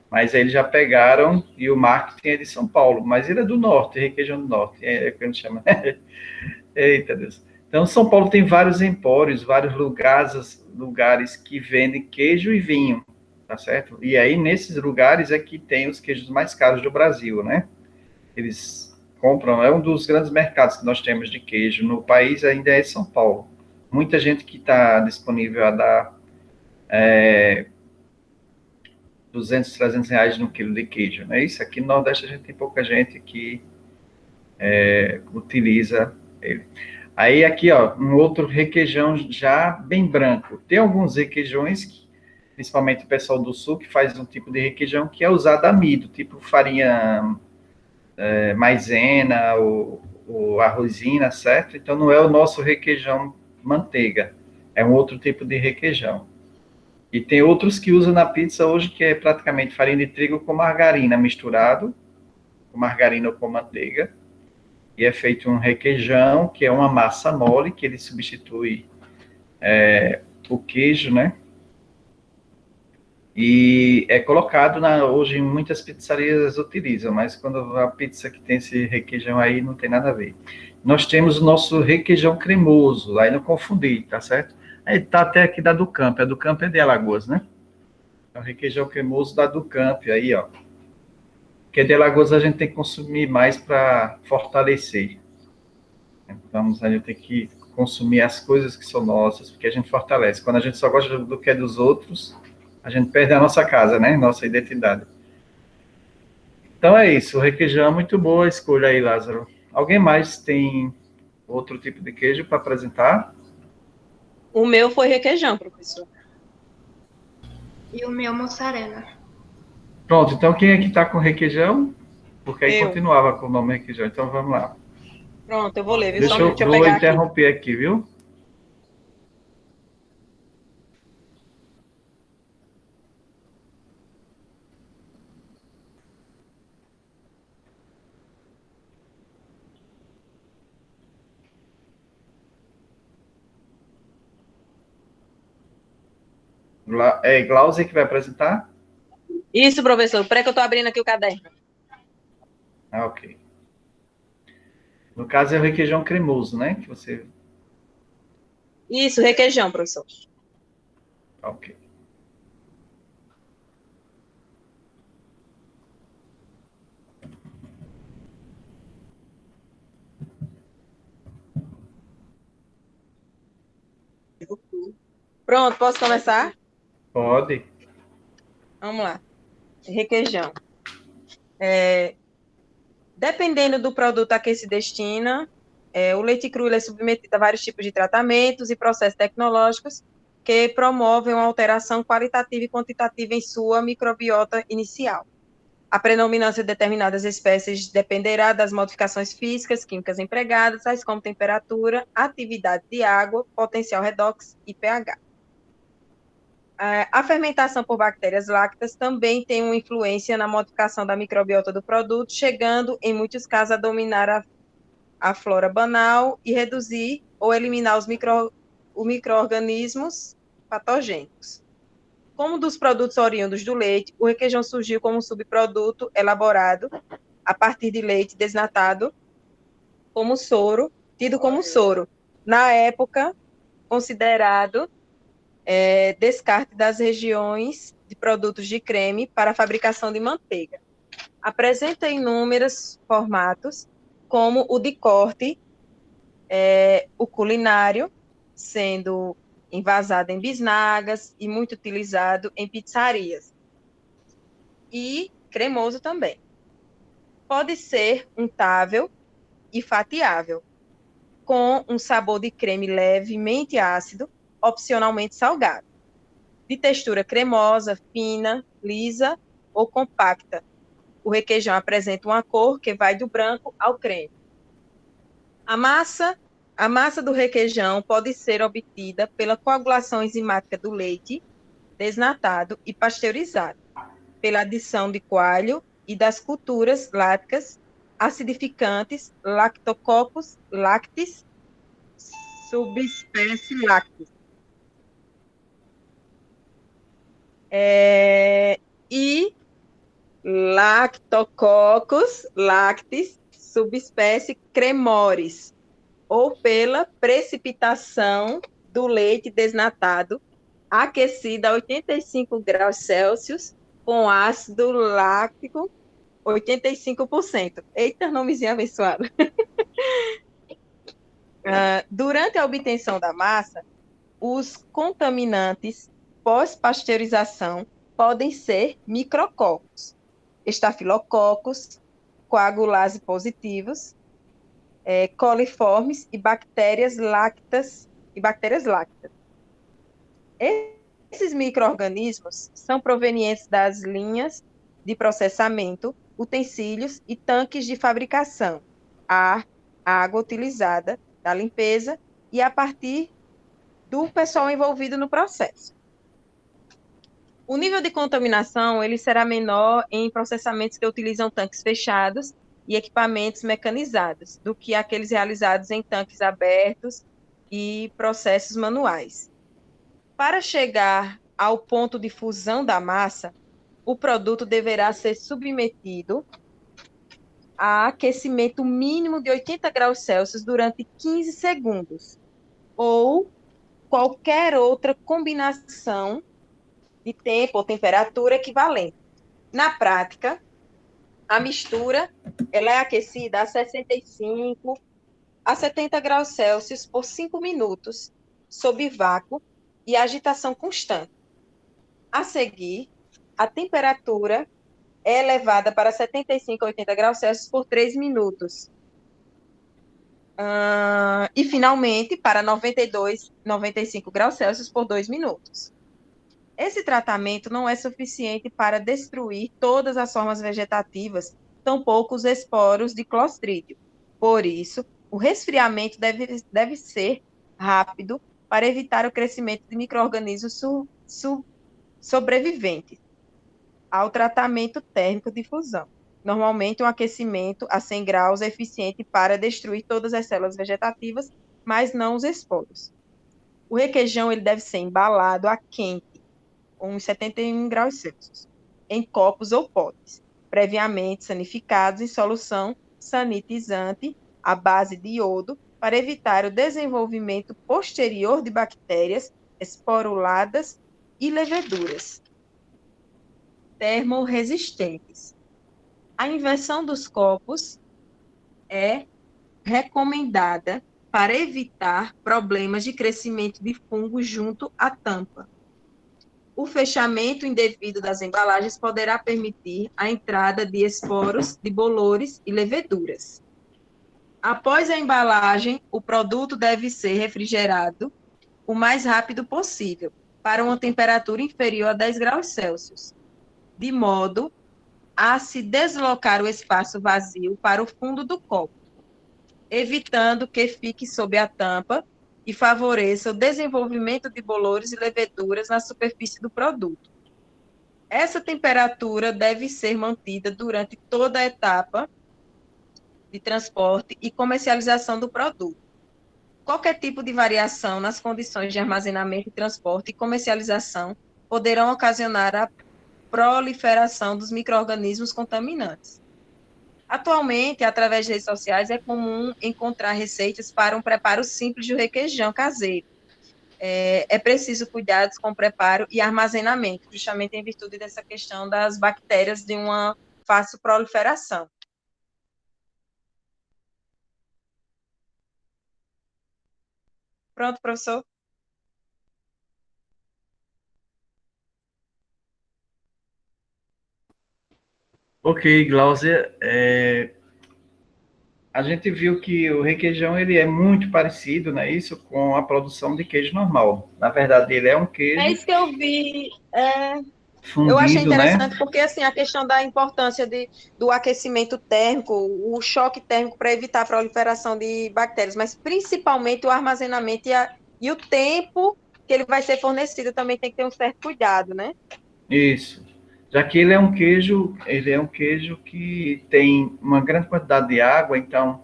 Speaker 3: Mas aí eles já pegaram, e o marketing é de São Paulo, mas ele é do norte, requeijão do norte, é o que a gente chama. Eita Deus. Então, São Paulo tem vários empórios, vários lugares que vendem queijo e vinho, tá certo? E aí, nesses lugares é que tem os queijos mais caros do Brasil, né? Eles compram, é um dos grandes mercados que nós temos de queijo no país, ainda é São Paulo. Muita gente que está disponível a dar 200, 300 reais no quilo de queijo, não é isso? Aqui no Nordeste a gente tem pouca gente que utiliza ele. Aí aqui, ó, um outro requeijão já bem branco. Tem alguns requeijões, principalmente o pessoal do Sul, que faz um tipo de requeijão que é usado amido, tipo farinha maisena ou arrozina, certo? Então não é o nosso requeijão manteiga, é um outro tipo de requeijão. E tem outros que usam na pizza hoje, que é praticamente farinha de trigo com margarina misturado, com margarina ou com manteiga. E é feito um requeijão, que é uma massa mole, que ele substitui o queijo, né? E é colocado, hoje muitas pizzarias utilizam, mas quando a pizza que tem esse requeijão aí, não tem nada a ver. Nós temos o nosso requeijão cremoso, aí não confundir, tá certo? Aí tá até aqui da Ducamp, a Ducamp é de Alagoas, né? É o requeijão cremoso da Ducamp, aí, ó. Que é de Alagoas a gente tem que consumir mais para fortalecer. Então, a gente tem que consumir as coisas que são nossas, porque a gente fortalece. Quando a gente só gosta do que é dos outros, a gente perde a nossa casa, né? Nossa identidade. Então é isso, o requeijão é muito boa a escolha aí, Lázaro. Alguém mais tem outro tipo de queijo para apresentar?
Speaker 6: O meu foi requeijão, professor.
Speaker 7: E o meu, mussarela.
Speaker 3: Pronto, então quem é que está com requeijão? Porque aí
Speaker 6: Eu.
Speaker 3: continuava com o nome requeijão, então vamos lá.
Speaker 6: Pronto, eu vou ler, viu?
Speaker 3: Deixa eu
Speaker 6: pegar
Speaker 3: interromper aqui, viu? É Glaucia que vai apresentar?
Speaker 6: Isso, professor. Peraí que eu estou abrindo aqui o caderno.
Speaker 3: Ah, ok. No caso é o requeijão cremoso, né? Que você...
Speaker 6: Isso, requeijão, professor.
Speaker 3: Ok.
Speaker 6: Pronto, posso começar?
Speaker 3: Pode.
Speaker 6: Vamos lá. Requeijão. Dependendo do produto a que se destina, o leite cru ele é submetido a vários tipos de tratamentos e processos tecnológicos que promovem uma alteração qualitativa e quantitativa em sua microbiota inicial. A predominância de determinadas espécies dependerá das modificações físicas, químicas empregadas, tais como temperatura, atividade de água, potencial redox e pH. A fermentação por bactérias lácteas também tem uma influência na modificação da microbiota do produto, chegando, em muitos casos, a dominar a flora banal e reduzir ou eliminar os micro-organismos patogênicos. Como dos produtos oriundos do leite, o requeijão surgiu como um subproduto elaborado a partir de leite desnatado como soro, tido como soro. Na época, considerado descarte das regiões de produtos de creme para a fabricação de manteiga. Apresenta inúmeros formatos, como o de corte, o culinário, sendo envasado em bisnagas e muito utilizado em pizzarias. E cremoso também. Pode ser untável e fatiável, com um sabor de creme levemente ácido, opcionalmente salgado, de textura cremosa, fina, lisa ou compacta. O requeijão apresenta uma cor que vai do branco ao creme. A massa do requeijão pode ser obtida pela coagulação enzimática do leite desnatado e pasteurizado, pela adição de coalho e das culturas lácteas acidificantes Lactococcus lactis, subespécie lactis. E Lactococcus lactis, subespécie cremoris, ou pela precipitação do leite desnatado, aquecido a 85 graus Celsius, com ácido láctico 85%. Eita, nomezinho abençoado. Durante a obtenção da massa, os contaminantes pós-pasteurização podem ser micrococos, estafilococos, coagulase positivos, coliformes e bactérias lácteas. Esses micro-organismos são provenientes das linhas de processamento, utensílios e tanques de fabricação, ar, água utilizada, da limpeza e a partir do pessoal envolvido no processo. O nível de contaminação ele será menor em processamentos que utilizam tanques fechados e equipamentos mecanizados do que aqueles realizados em tanques abertos e processos manuais. Para chegar ao ponto de fusão da massa, o produto deverá ser submetido a aquecimento mínimo de 80 graus Celsius durante 15 segundos, ou qualquer outra combinação de tempo ou temperatura equivalente. Na prática, a mistura ela é aquecida a 65 a 70 graus Celsius por 5 minutos, sob vácuo e agitação constante. A seguir, a temperatura é elevada para 75 a 80 graus Celsius por 3 minutos. E, finalmente, para 92, 95 graus Celsius por 2 minutos. Esse tratamento não é suficiente para destruir todas as formas vegetativas, tampouco os esporos de Clostridium. Por isso, o resfriamento deve ser rápido para evitar o crescimento de micro-organismos sobreviventes ao tratamento térmico de fusão. Normalmente, um aquecimento a 100 graus é eficiente para destruir todas as células vegetativas, mas não os esporos. O requeijão ele deve ser embalado a quente, uns 71 graus Celsius, em copos ou potes, previamente sanificados em solução sanitizante à base de iodo, para evitar o desenvolvimento posterior de bactérias esporuladas e leveduras termorresistentes. A inversão dos copos é recomendada para evitar problemas de crescimento de fungo junto à tampa. O fechamento indevido das embalagens poderá permitir a entrada de esporos, de bolores e leveduras. Após a embalagem, o produto deve ser refrigerado o mais rápido possível, para uma temperatura inferior a 10 graus Celsius, de modo a se deslocar o espaço vazio para o fundo do copo, evitando que fique sob a tampa e favoreça o desenvolvimento de bolores e leveduras na superfície do produto. Essa temperatura deve ser mantida durante toda a etapa de transporte e comercialização do produto. Qualquer tipo de variação nas condições de armazenamento, transporte e comercialização poderão ocasionar a proliferação dos micro-organismos contaminantes. Atualmente, através de redes sociais, é comum encontrar receitas para um preparo simples de requeijão caseiro. É preciso cuidados com o preparo e armazenamento, justamente em virtude dessa questão das bactérias de uma fácil proliferação. Pronto, professor?
Speaker 3: Ok, Glaucia, a gente viu que o requeijão ele é muito parecido, né, isso, com a produção de queijo normal. Na verdade, ele é um queijo
Speaker 6: É isso que eu vi.
Speaker 3: fundido,
Speaker 6: Eu achei interessante
Speaker 3: né?
Speaker 6: porque assim a questão da importância do aquecimento térmico, o choque térmico para evitar a proliferação de bactérias, mas principalmente o armazenamento e o tempo que ele vai ser fornecido também tem que ter um certo cuidado, né?
Speaker 3: Isso. Já que ele é um queijo que tem uma grande quantidade de água, então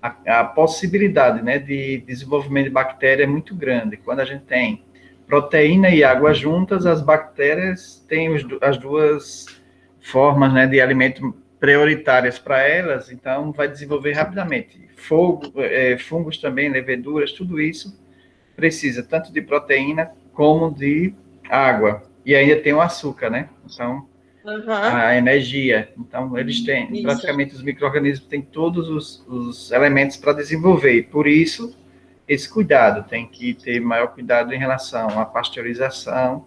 Speaker 3: a possibilidade, né, de desenvolvimento de bactéria é muito grande. Quando a gente tem proteína e água juntas, as bactérias têm as duas formas, né, de alimento prioritárias para elas, então vai desenvolver rapidamente. Fungos também, leveduras, tudo isso precisa tanto de proteína como de água. E ainda tem o açúcar, né? Então, a energia. Então, eles têm,
Speaker 6: Isso.
Speaker 3: praticamente os micro-organismos têm todos os elementos para desenvolver. Por isso, esse cuidado, tem que ter maior cuidado em relação à pasteurização,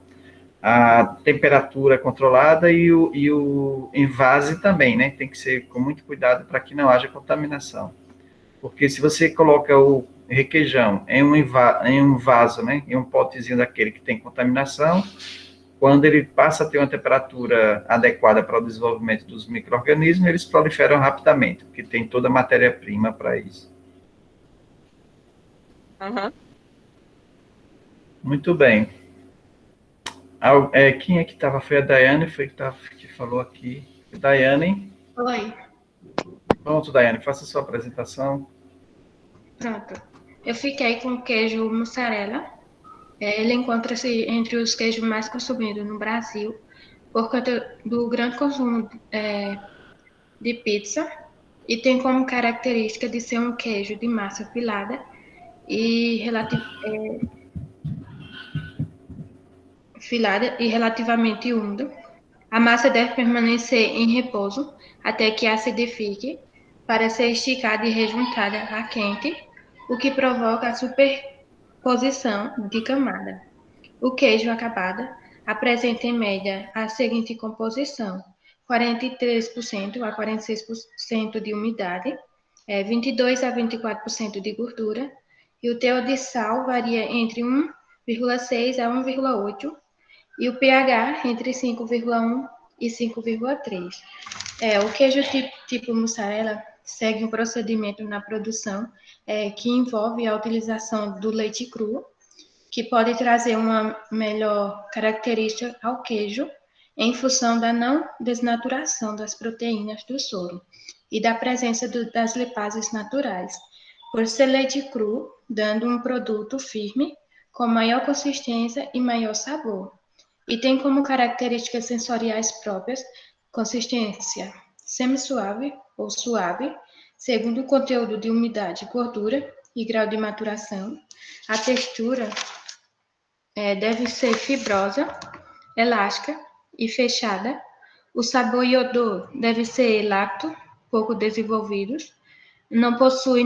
Speaker 3: à temperatura controlada e o envase também, né? Tem que ser com muito cuidado para que não haja contaminação. Porque se você coloca o requeijão em um vaso, né? Em um potezinho daquele que tem contaminação, quando ele passa a ter uma temperatura adequada para o desenvolvimento dos micro-organismos, eles proliferam rapidamente, porque tem toda a matéria-prima para isso.
Speaker 6: Uhum.
Speaker 3: Muito bem. Quem é que estava? Foi a Daiane, que falou aqui. Daiane.
Speaker 7: Oi.
Speaker 3: Pronto, Daiane, faça sua apresentação.
Speaker 7: Pronto. Eu fiquei com o queijo mussarela. Ele encontra-se entre os queijos mais consumidos no Brasil, por conta do grande consumo de pizza, e tem como característica de ser um queijo de massa filada e, relativamente úmido. A massa deve permanecer em repouso até que acidifique para ser esticada e rejuntada a quente, o que provoca a superposição de camada. O queijo acabado apresenta, em média, a seguinte composição: 43% a 46% de umidade, 22% a 24% de gordura, e o teor de sal varia entre 1,6 a 1,8, e o pH entre 5,1 e 5,3. O queijo tipo mussarela segue um procedimento na produção que envolve a utilização do leite cru, que pode trazer uma melhor característica ao queijo em função da não desnaturação das proteínas do soro e da presença das lipases naturais, por ser leite cru, dando um produto firme, com maior consistência e maior sabor. E tem como características sensoriais próprias consistência semi-suave ou suave, segundo o conteúdo de umidade, gordura e grau de maturação. A textura deve ser fibrosa, elástica e fechada. O sabor e odor deve ser lacto, pouco desenvolvidos. Não possui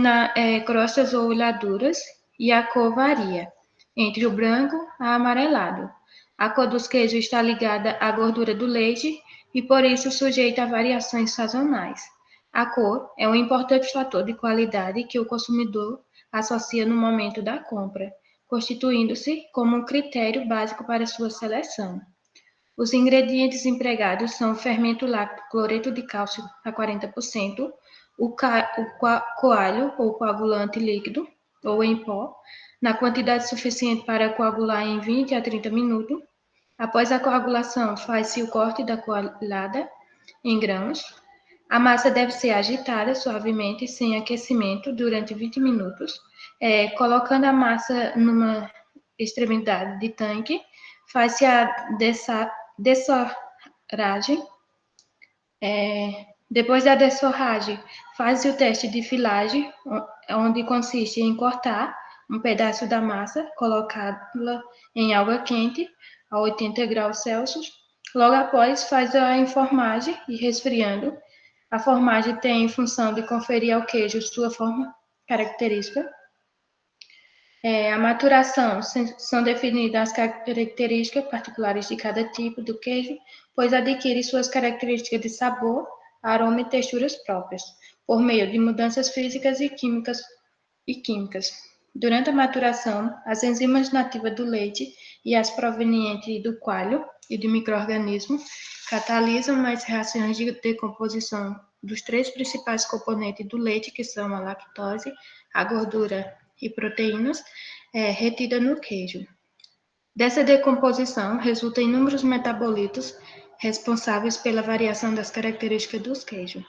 Speaker 7: crostas ou olhaduras e a cor varia entre o branco a amarelado. A cor dos queijos está ligada à gordura do leite e, por isso, sujeita a variações sazonais. A cor é um importante fator de qualidade que o consumidor associa no momento da compra, constituindo-se como um critério básico para sua seleção. Os ingredientes empregados são fermento lácteo, cloreto de cálcio a 40%, o coalho ou coagulante líquido ou em pó, na quantidade suficiente para coagular em 20 a 30 minutos. Após a coagulação, faz-se o corte da coalhada em grãos. A massa deve ser agitada suavemente, sem aquecimento, durante 20 minutos, colocando a massa numa extremidade de tanque, faz-se a dessorragem. Depois da dessorragem, faz-se o teste de filagem, onde consiste em cortar um pedaço da massa, colocá-la em água quente, a 80 graus Celsius. Logo após, faz a enformagem e resfriando. A formagem tem função de conferir ao queijo sua forma característica. A maturação são definidas as características particulares de cada tipo do queijo, pois adquire suas características de sabor, aroma e texturas próprias, por meio de mudanças físicas e químicas. Durante a maturação, as enzimas nativas do leite e as provenientes do coalho e de micro-organismos catalisam as reações de decomposição dos três principais componentes do leite, que são a lactose, a gordura e proteínas retidas no queijo. Dessa decomposição resultam inúmeros metabolitos responsáveis pela variação das características dos queijos.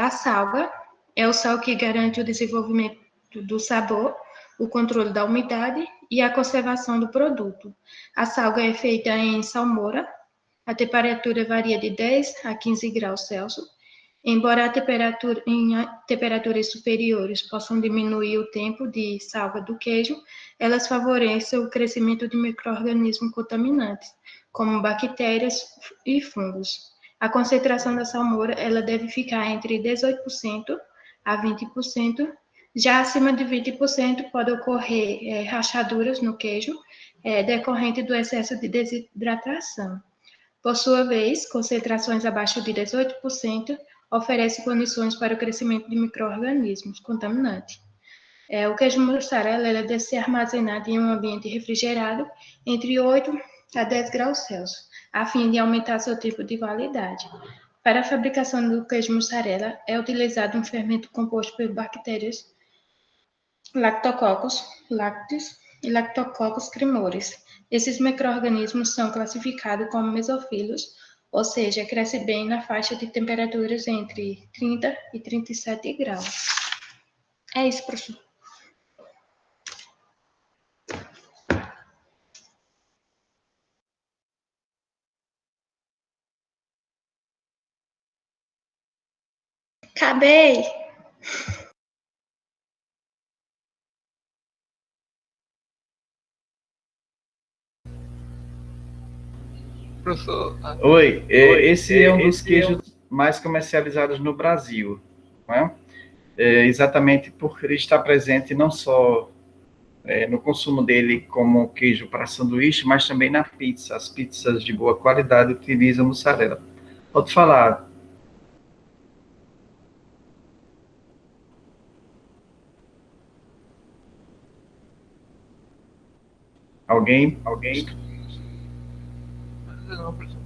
Speaker 7: A salga é o sal que garante o desenvolvimento do sabor, o controle da umidade e a conservação do produto. A salga é feita em salmoura. A temperatura varia de 10 a 15 graus Celsius. Embora em temperaturas superiores possam diminuir o tempo de salga do queijo, elas favorecem o crescimento de micro-organismos contaminantes, como bactérias e fungos. A concentração da salmoura ela deve ficar entre 18% a 20%. Já acima de 20% pode ocorrer rachaduras no queijo, decorrente do excesso de desidratação. Por sua vez, concentrações abaixo de 18% oferecem condições para o crescimento de micro-organismos contaminantes. O queijo mussarela deve ser armazenado em um ambiente refrigerado entre 8 a 10 graus Celsius, a fim de aumentar seu tempo de validade. Para a fabricação do queijo mussarela, é utilizado um fermento composto por bactérias Lactococcus lactis e Lactococcus cremoris, Esses micro-organismos são classificados como mesófilos, ou seja, crescem bem na faixa de temperaturas entre 30 e 37 graus. É isso, professor. Acabei!
Speaker 2: Professor.
Speaker 3: Oi, esse é um dos queijos mais comercializados no Brasil, não é? Exatamente por ele estar presente não só no consumo dele como queijo para sanduíche, mas também na pizza. As pizzas de boa qualidade utilizam mussarela. Pode falar. Alguém?
Speaker 2: Não, professor.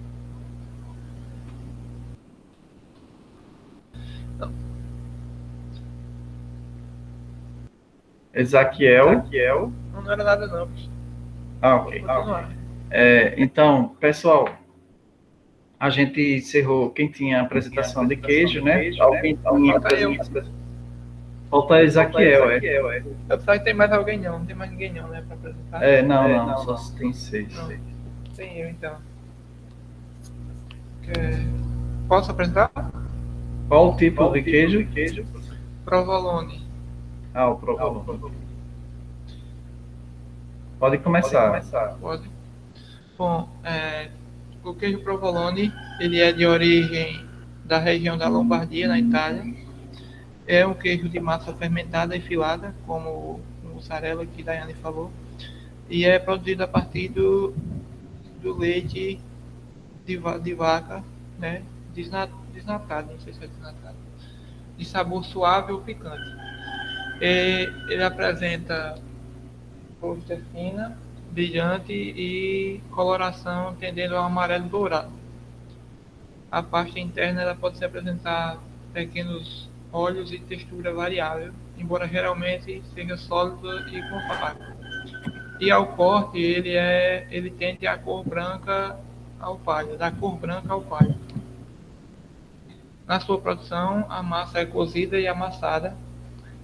Speaker 2: Não.
Speaker 3: Ezaquiel?
Speaker 2: Não era nada, não, professor.
Speaker 3: Ok. Então, pessoal, a gente encerrou quem tinha a apresentação de queijo, né? Alguém tinha Falta Ezaquiel,
Speaker 2: Eu pensava que tem mais alguém não tem mais ninguém não, né, para apresentar.
Speaker 3: Não, só tem 6.
Speaker 2: Não, tem eu, então. Posso apresentar?
Speaker 3: Qual o tipo de queijo?
Speaker 2: Provolone.
Speaker 3: O provolone. Pode começar.
Speaker 2: Pode. Bom, o queijo provolone, ele é de origem da região da Lombardia, na Itália. É um queijo de massa fermentada e filada, como o mussarela que Daiane falou, e é produzido a partir do leite de vaca, né, desnatado, não sei se é desnatado, de sabor suave ou picante. Ele apresenta crosta fina, brilhante e coloração tendendo ao amarelo dourado. A parte interna ela pode se apresentar pequenos óleos e textura variável, embora geralmente seja sólida e compacta. E ao corte ele tende a cor branca ao palha, da cor branca ao palha. Na sua produção, a massa é cozida e amassada,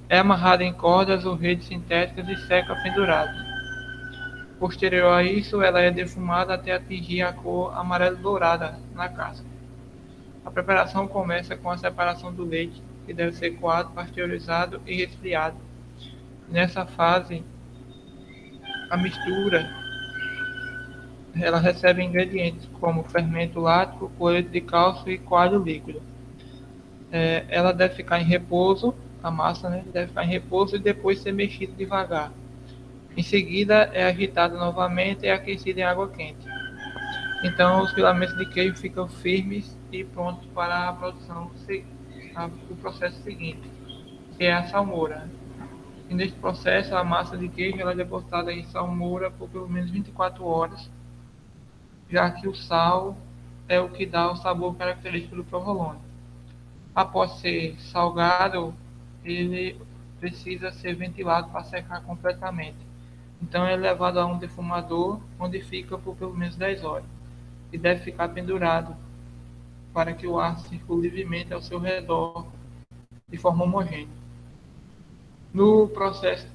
Speaker 2: é amarrada em cordas ou redes sintéticas e seca pendurada. Posterior a isso, ela é defumada até atingir a cor amarelo-dourada na casca. A preparação começa com a separação do leite, que deve ser coado, pasteurizado e resfriado. Nessa fase, a mistura ela recebe ingredientes como fermento lático, cloreto de cálcio e coalho líquido. Ela deve ficar em repouso, a massa, né, deve ficar em repouso e depois ser mexida devagar. Em seguida, é agitada novamente e aquecida em água quente. Então, os filamentos de queijo ficam firmes e prontos para a produção, o processo seguinte, que é a salmoura. E neste processo, a massa de queijo ela é depositada em salmoura por pelo menos 24 horas, já que o sal é o que dá o sabor característico do provolone. Após ser salgado, ele precisa ser ventilado para secar completamente. Então, é levado a um defumador, onde fica por pelo menos 10 horas. E deve ficar pendurado para que o ar circule livremente ao seu redor de forma homogênea. O processo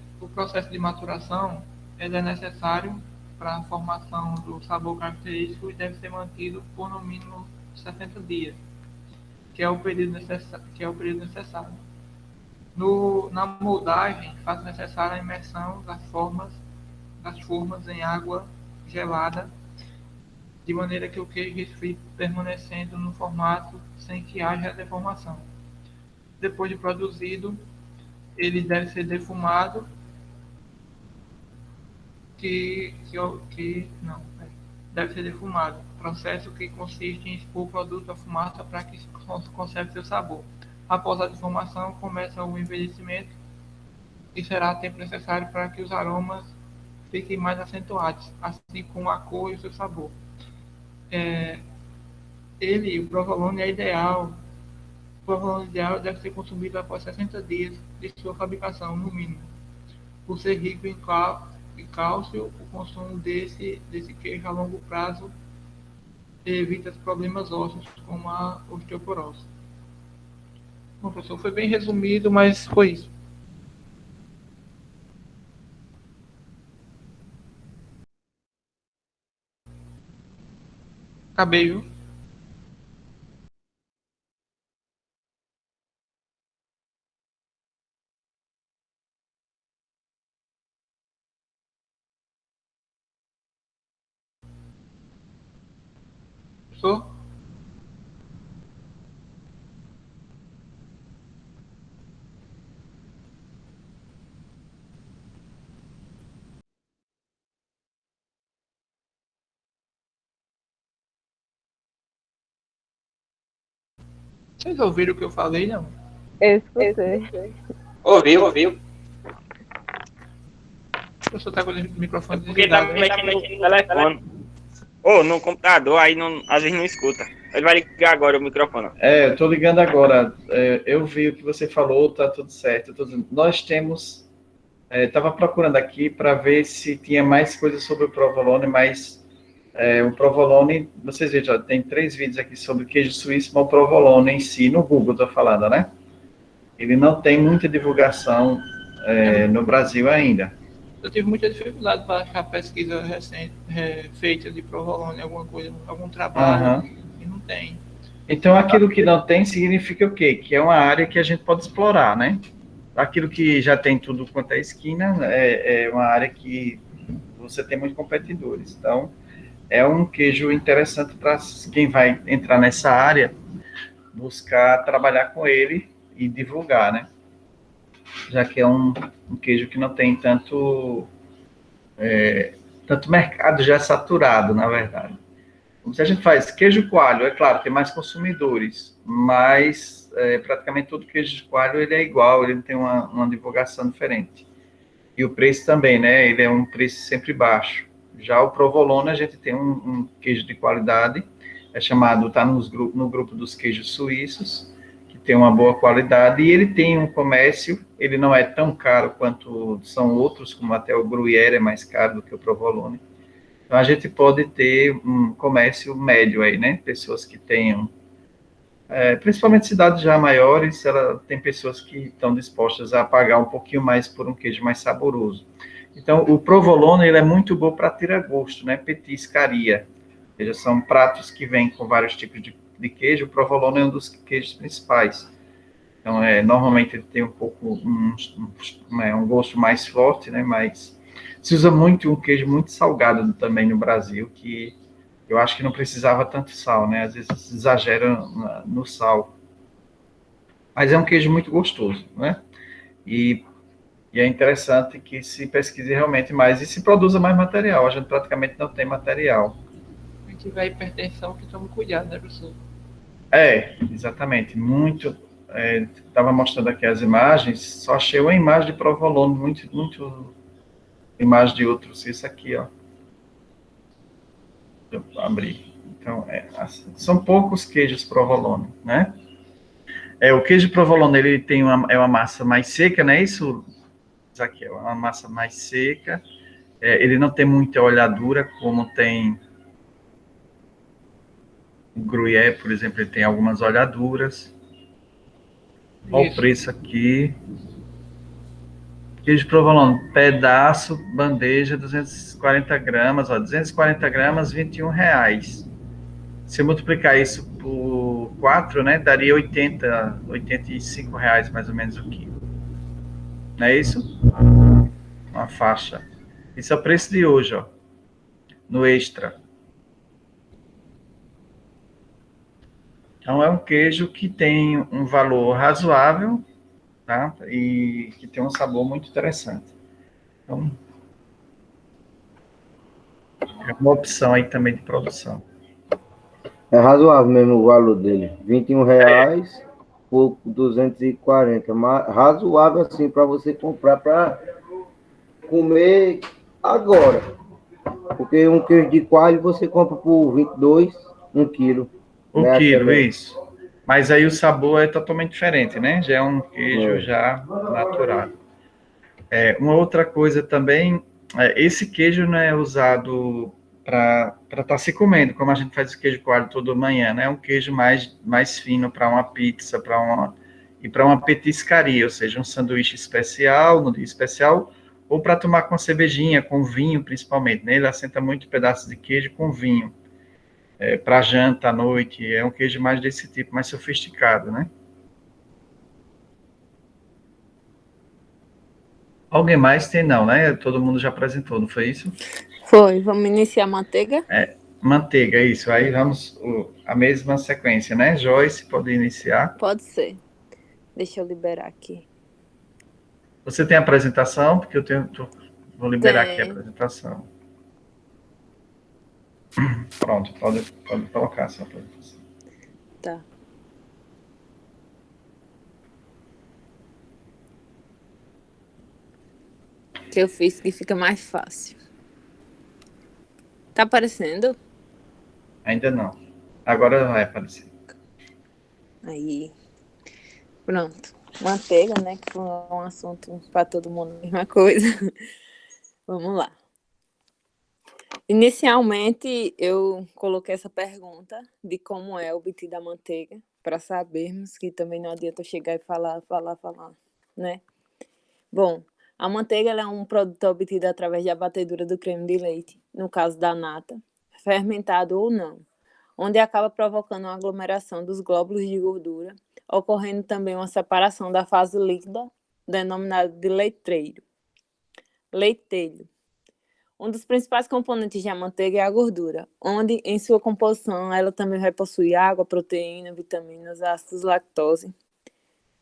Speaker 2: de maturação ele é necessário para a formação do sabor característico e deve ser mantido por no mínimo 60 dias, que é o período necessário. Na moldagem, faz necessária a imersão das formas em água gelada, de maneira que o queijo resfrie permanecendo no formato sem que haja deformação. Depois de produzido, ele deve ser defumado, deve ser defumado, processo que consiste em expor o produto à fumaça para que conserve seu sabor. Após a defumação, começa o envelhecimento, e será o tempo necessário para que os aromas fiquem mais acentuados, assim como a cor e o seu sabor. O provolone é ideal. O provolone ideal deve ser consumido após 60 dias de sua fabricação, no mínimo, por ser rico e cálcio, o consumo desse queijo a longo prazo evita problemas ósseos, como a osteoporose. Bom, professor, foi bem resumido, mas foi isso. Acabei, viu? Professor? Vocês ouviram o que eu falei, não?
Speaker 1: Eu escutei.
Speaker 5: Ouviu?
Speaker 2: O professor está com o microfone
Speaker 5: Porque tá
Speaker 2: desligado.
Speaker 5: mexendo no telefone. Ou no computador, aí não, às vezes não escuta. Ele vai ligar agora o microfone.
Speaker 3: Eu estou ligando agora. Eu vi o que você falou, tá tudo certo. Nós temos. Estava procurando aqui para ver se tinha mais coisas sobre o provolone, mas o provolone, vocês vejam, tem 3 vídeos aqui sobre queijo suíço, mas o provolone em si, no Google, estou falando, né? Ele não tem muita divulgação no Brasil ainda.
Speaker 2: Eu tive muita dificuldade para achar pesquisa recente, feita de provolone, alguma coisa, algum trabalho, e não tem.
Speaker 3: Então, aquilo que não tem significa o quê? Que é uma área que a gente pode explorar, né? Aquilo que já tem tudo quanto é esquina, é uma área que você tem muitos competidores. Então, é um queijo interessante para quem vai entrar nessa área, buscar trabalhar com ele e divulgar, né? Já que é um queijo que não tem tanto mercado já saturado, na verdade. Se a gente faz queijo coalho, é claro, tem mais consumidores, mas praticamente todo queijo de coalho ele é igual, ele tem uma divulgação diferente. E o preço também, né? Ele é um preço sempre baixo. Já o provolone, a gente tem um queijo de qualidade, está no grupo dos queijos suíços, que tem uma boa qualidade, e ele tem um comércio, ele não é tão caro quanto são outros, como até o Gruyère é mais caro do que o provolone. Então, a gente pode ter um comércio médio aí, né? Pessoas que tenham, principalmente cidades já maiores, tem pessoas que estão dispostas a pagar um pouquinho mais por um queijo mais saboroso. Então, o provolone, ele é muito bom para tirar gosto, né? Petiscaria. Ou seja, são pratos que vêm com vários tipos de queijo. O provolone é um dos queijos principais. Então, normalmente ele tem um pouco, um gosto mais forte, né? Mas se usa muito um queijo muito salgado também no Brasil, que eu acho que não precisava tanto sal, né? Às vezes exagera no sal. Mas é um queijo muito gostoso, né? E é interessante que se pesquise realmente mais e se produza mais material. A gente praticamente não tem material.
Speaker 2: Se tiver hipertensão, que tome cuidado, né, professor?
Speaker 3: Exatamente. Muito. Estava mostrando aqui as imagens, só achei uma imagem de provolone, muito imagem de outros. Isso aqui, ó. Deixa eu abrir. Então, são poucos queijos provolone, né? O queijo provolone, ele tem uma massa mais seca, né? Isso aqui é uma massa mais seca. Ele não tem muita olhadura, como tem o Gruyère, por exemplo, ele tem algumas olhaduras. Olha o preço aqui. Queijo provolone, pedaço, bandeja, 240 gramas, ó, 240 gramas, R$21. Se eu multiplicar isso por 4, né, daria 85 reais, mais ou menos, o quilo. Não é isso? Uma faixa. Isso é o preço de hoje, ó, no Extra. Então, é um queijo que tem um valor razoável, tá? E que tem um sabor muito interessante. Então, é uma opção aí também de produção.
Speaker 4: É razoável mesmo o valor dele. R$21 por 240. Mas razoável assim para você comprar para comer agora. Porque um queijo de coalho você compra por 22, 1 quilo.
Speaker 3: O quilo, isso. Mas aí o sabor é totalmente diferente, né? Já é um queijo já naturado. Uma outra coisa também esse queijo não é usado para estar se comendo, como a gente faz o queijo coalho toda manhã, né? É um queijo mais fino para uma pizza, para uma petiscaria, ou seja, um sanduíche especial, no dia especial, ou para tomar com cervejinha, com vinho principalmente, né? Ele assenta muito pedaços de queijo com vinho, para janta à noite, é um queijo mais desse tipo, mais sofisticado, né? Alguém mais tem não, né? Todo mundo já apresentou, não foi isso?
Speaker 1: Foi, vamos iniciar a manteiga?
Speaker 3: Manteiga, isso. Aí vamos a mesma sequência, né? Joyce, pode iniciar.
Speaker 1: Pode ser. Deixa eu liberar aqui.
Speaker 3: Você tem a apresentação? Porque vou liberar aqui a
Speaker 1: Tem.
Speaker 3: apresentação. Pronto, pode colocar a sua apresentação.
Speaker 1: Tá. Que eu fiz que fica mais fácil. Tá aparecendo?
Speaker 3: Ainda não. Agora vai aparecer.
Speaker 1: Aí. Pronto. Manteiga, né? Que foi um assunto para todo mundo, a mesma coisa. Vamos lá. Inicialmente, eu coloquei essa pergunta de como é obtida a manteiga, para sabermos que também não adianta eu chegar e falar, né? Bom, a manteiga ela é um produto obtido através da batedura do creme de leite, no caso da nata, fermentado ou não, onde acaba provocando uma aglomeração dos glóbulos de gordura, ocorrendo também uma separação da fase líquida, denominada de leiteiro. Um dos principais componentes da manteiga é a gordura, onde, em sua composição, ela também vai possuir água, proteína, vitaminas, ácidos, lactose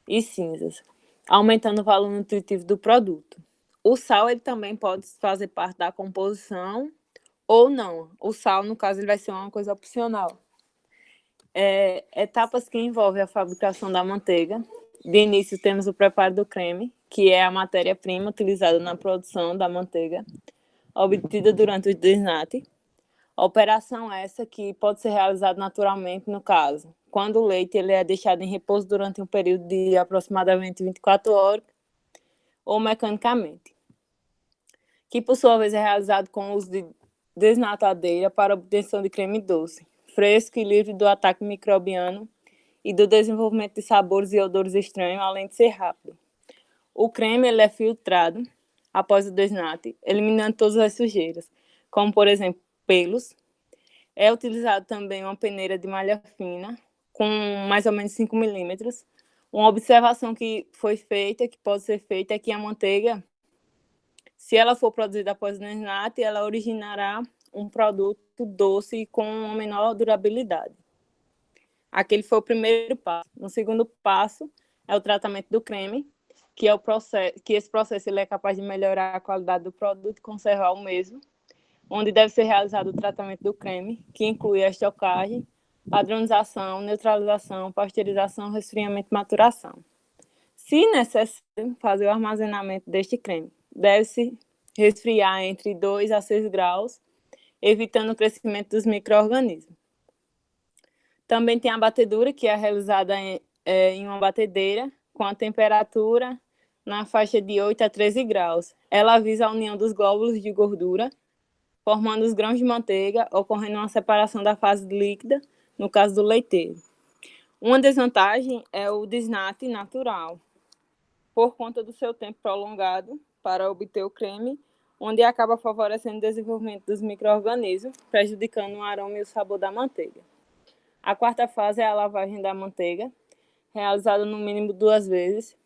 Speaker 1: e cinzas, aumentando o valor nutritivo do produto. O sal ele também pode fazer parte da composição ou não. O sal, no caso, ele vai ser uma coisa opcional. Etapas que envolvem a fabricação da manteiga. De início, temos o preparo do creme, que é a matéria-prima utilizada na produção da manteiga, obtida durante o desnate. A operação essa que pode ser realizada naturalmente, no caso, quando o leite ele é deixado em repouso durante um período de aproximadamente 24 horas, ou mecanicamente, que por sua vez é realizado com o uso de desnatadeira para obtenção de creme doce, fresco e livre do ataque microbiano e do desenvolvimento de sabores e odores estranhos, além de ser rápido. O creme ele é filtrado após o desnate, eliminando todas as sujeiras, como, por exemplo, pelos. É utilizado também uma peneira de malha fina, com mais ou menos 5 milímetros. Uma observação que foi feita, que pode ser feita, é que a manteiga, se ela for produzida após o desnate, ela originará um produto doce com uma menor durabilidade. Aquele foi o primeiro passo. No segundo passo é o tratamento do creme, que esse processo ele é capaz de melhorar a qualidade do produto e conservar o mesmo, onde deve ser realizado o tratamento do creme, que inclui a estocagem, padronização, neutralização, pasteurização, resfriamento e maturação. Se necessário, fazer o armazenamento deste creme. Deve-se resfriar entre 2 a 6 graus, evitando o crescimento dos micro-organismos. Também tem a batedura, que é realizada em uma batedeira, com a temperatura na faixa de 8 a 13 graus. Ela visa a união dos glóbulos de gordura, formando os grãos de manteiga, ocorrendo uma separação da fase líquida, no caso do leiteiro. Uma desvantagem é o desnate natural, por conta do seu tempo prolongado para obter o creme, onde acaba favorecendo o desenvolvimento dos micro-organismos, prejudicando o aroma e o sabor da manteiga. A quarta fase é a lavagem da manteiga, realizada no mínimo 2 vezes,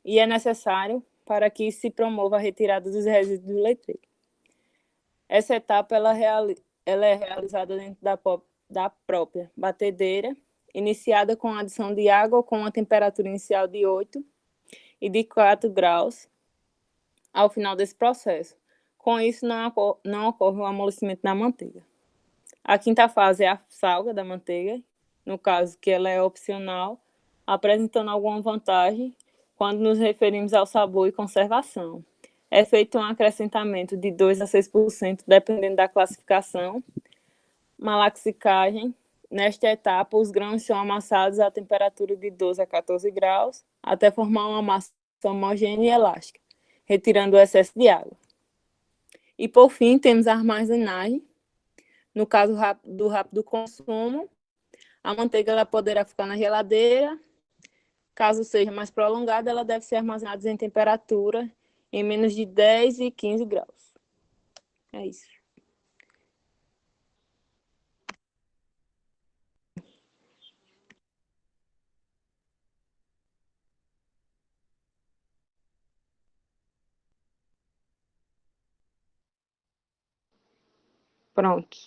Speaker 1: e é necessário para que se promova a retirada dos resíduos do leiteiro. Essa etapa ela é realizada dentro da própria batedeira, iniciada com a adição de água com uma temperatura inicial de 8 e de 4 graus ao final desse processo. Com isso, não ocorre o amolecimento da manteiga. A quinta fase é a salga da manteiga, no caso que ela é opcional, apresentando alguma vantagem quando nos referimos ao sabor e conservação. É feito um acrescentamento de 2 a 6%, dependendo da classificação. Malaxicagem. Nesta etapa, os grãos são amassados a temperatura de 12 a 14 graus, até formar uma massa homogênea e elástica, retirando o excesso de água. E, por fim, temos a armazenagem. No caso do rápido consumo, a manteiga ela poderá ficar na geladeira. Caso seja mais prolongada, ela deve ser armazenada em temperatura em menos de 10 e 15 graus. É isso. Pronto.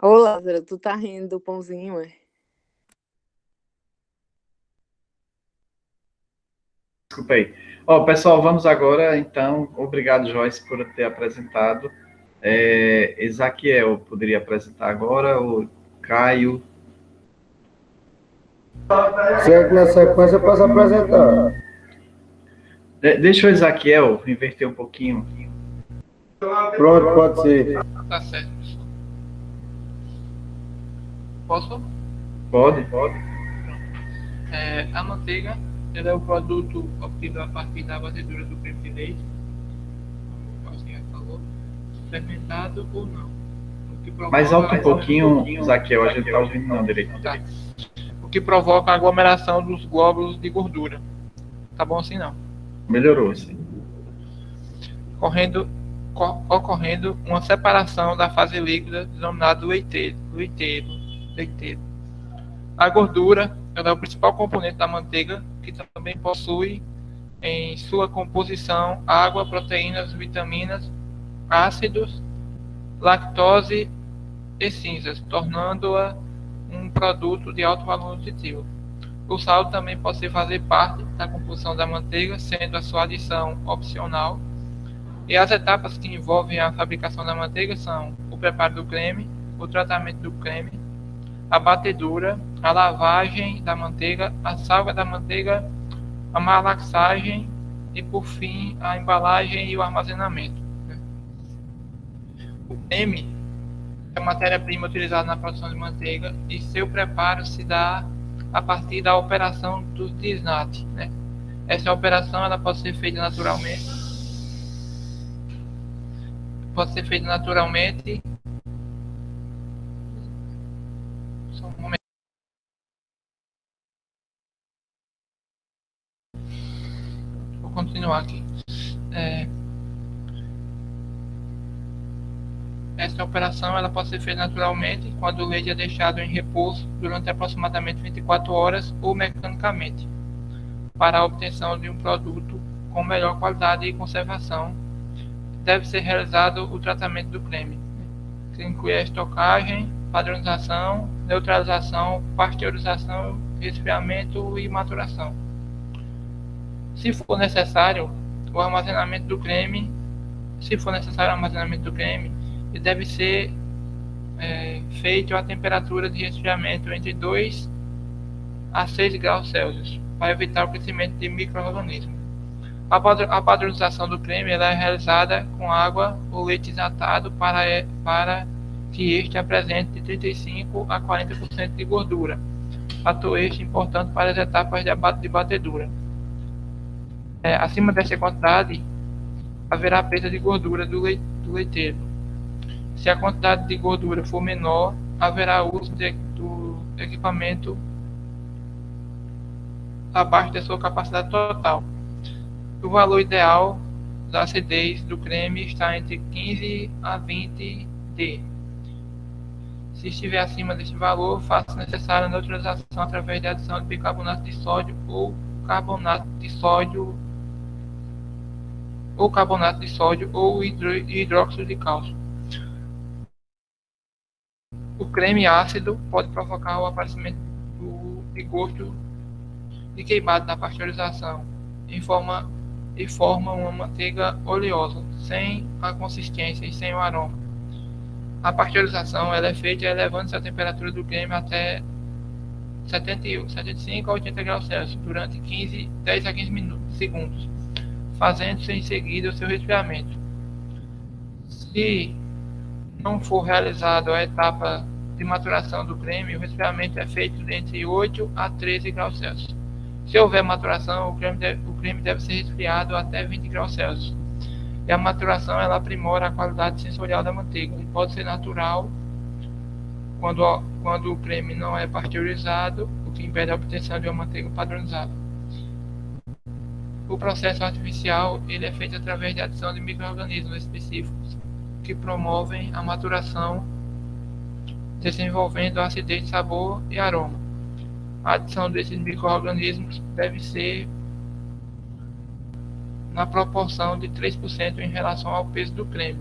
Speaker 1: Ô, Lázaro, tu tá rindo do pãozinho, é?
Speaker 3: Desculpa aí. Ó, pessoal, vamos agora, então. Obrigado, Joyce, por ter apresentado. Ezaquiel poderia apresentar agora, o Caio.
Speaker 4: Certo, na sequência eu posso apresentar.
Speaker 3: Deixa o Ezaquiel inverter um pouquinho.
Speaker 4: Pronto, pode ser.
Speaker 2: Tá certo. Posso?
Speaker 3: Pode.
Speaker 2: A manteiga ela é o produto obtido a partir da batedura do creme de leite, como você já falou, fermentado ou não.
Speaker 3: Mais alto um pouquinho, Ezaquiel, a gente tá ouvindo não direito.
Speaker 2: Tá. O que provoca a aglomeração dos glóbulos de gordura. Tá bom assim não?
Speaker 3: Melhorou, sim.
Speaker 2: Ocorrendo uma separação da fase líquida denominada leiteiro. A gordura ela é o principal componente da manteiga, que também possui em sua composição água, proteínas, vitaminas, ácidos, lactose e cinzas, tornando-a um produto de alto valor nutritivo. O sal também pode fazer parte da composição da manteiga, sendo a sua adição opcional. E as etapas que envolvem a fabricação da manteiga são o preparo do creme, o tratamento do creme, a batedura, a lavagem da manteiga, a salga da manteiga, a malaxagem e, por fim, a embalagem e o armazenamento. O creme é a matéria-prima utilizada na produção de manteiga e seu preparo se dá a partir da operação do desnat, né? Essa operação ela pode ser feita naturalmente. Só um momento. Vou continuar aqui. Essa operação ela pode ser feita naturalmente quando o leite é deixado em repouso durante aproximadamente 24 horas ou mecanicamente, para a obtenção de um produto com melhor qualidade e conservação. Deve ser realizado o tratamento do creme, que inclui a estocagem, padronização, neutralização, pasteurização, resfriamento e maturação. Se for necessário o armazenamento do creme, ele deve ser feito a temperatura de resfriamento entre 2 a 6 graus Celsius, para evitar o crescimento de micro-organismos. A padronização do creme ela é realizada com água ou leite desnatado para que este apresente de 35 a 40% de gordura, fator este importante para as etapas de batedura. Acima dessa quantidade, haverá perda de gordura do leiteiro. Se a quantidade de gordura for menor, haverá uso do equipamento abaixo da sua capacidade total. O valor ideal da acidez do creme está entre 15 a 20 D. Se estiver acima deste valor, faça necessária a neutralização através da adição de bicarbonato de sódio ou carbonato de sódio ou hidróxido de cálcio. O creme ácido pode provocar o aparecimento de gosto de queimado na pasteurização e forma uma manteiga oleosa, sem a consistência e sem o aroma. A pasteurização ela é feita elevando-se a temperatura do creme até 75 a 80 graus Celsius durante 10 a 15 segundos, fazendo-se em seguida o seu resfriamento. Se não for realizada a etapa de maturação do creme, o resfriamento é feito entre 8 a 13 graus Celsius. Se houver maturação, o creme deve ser resfriado até 20 graus Celsius. E a maturação ela aprimora a qualidade sensorial da manteiga. E pode ser natural quando o creme não é pasteurizado, o que impede a obtenção de uma manteiga padronizada. O processo artificial ele é feito através de adição de micro-organismos específicos que promovem a maturação, desenvolvendo acidez, sabor e aroma. A adição desses micro-organismos deve ser na proporção de 3% em relação ao peso do creme.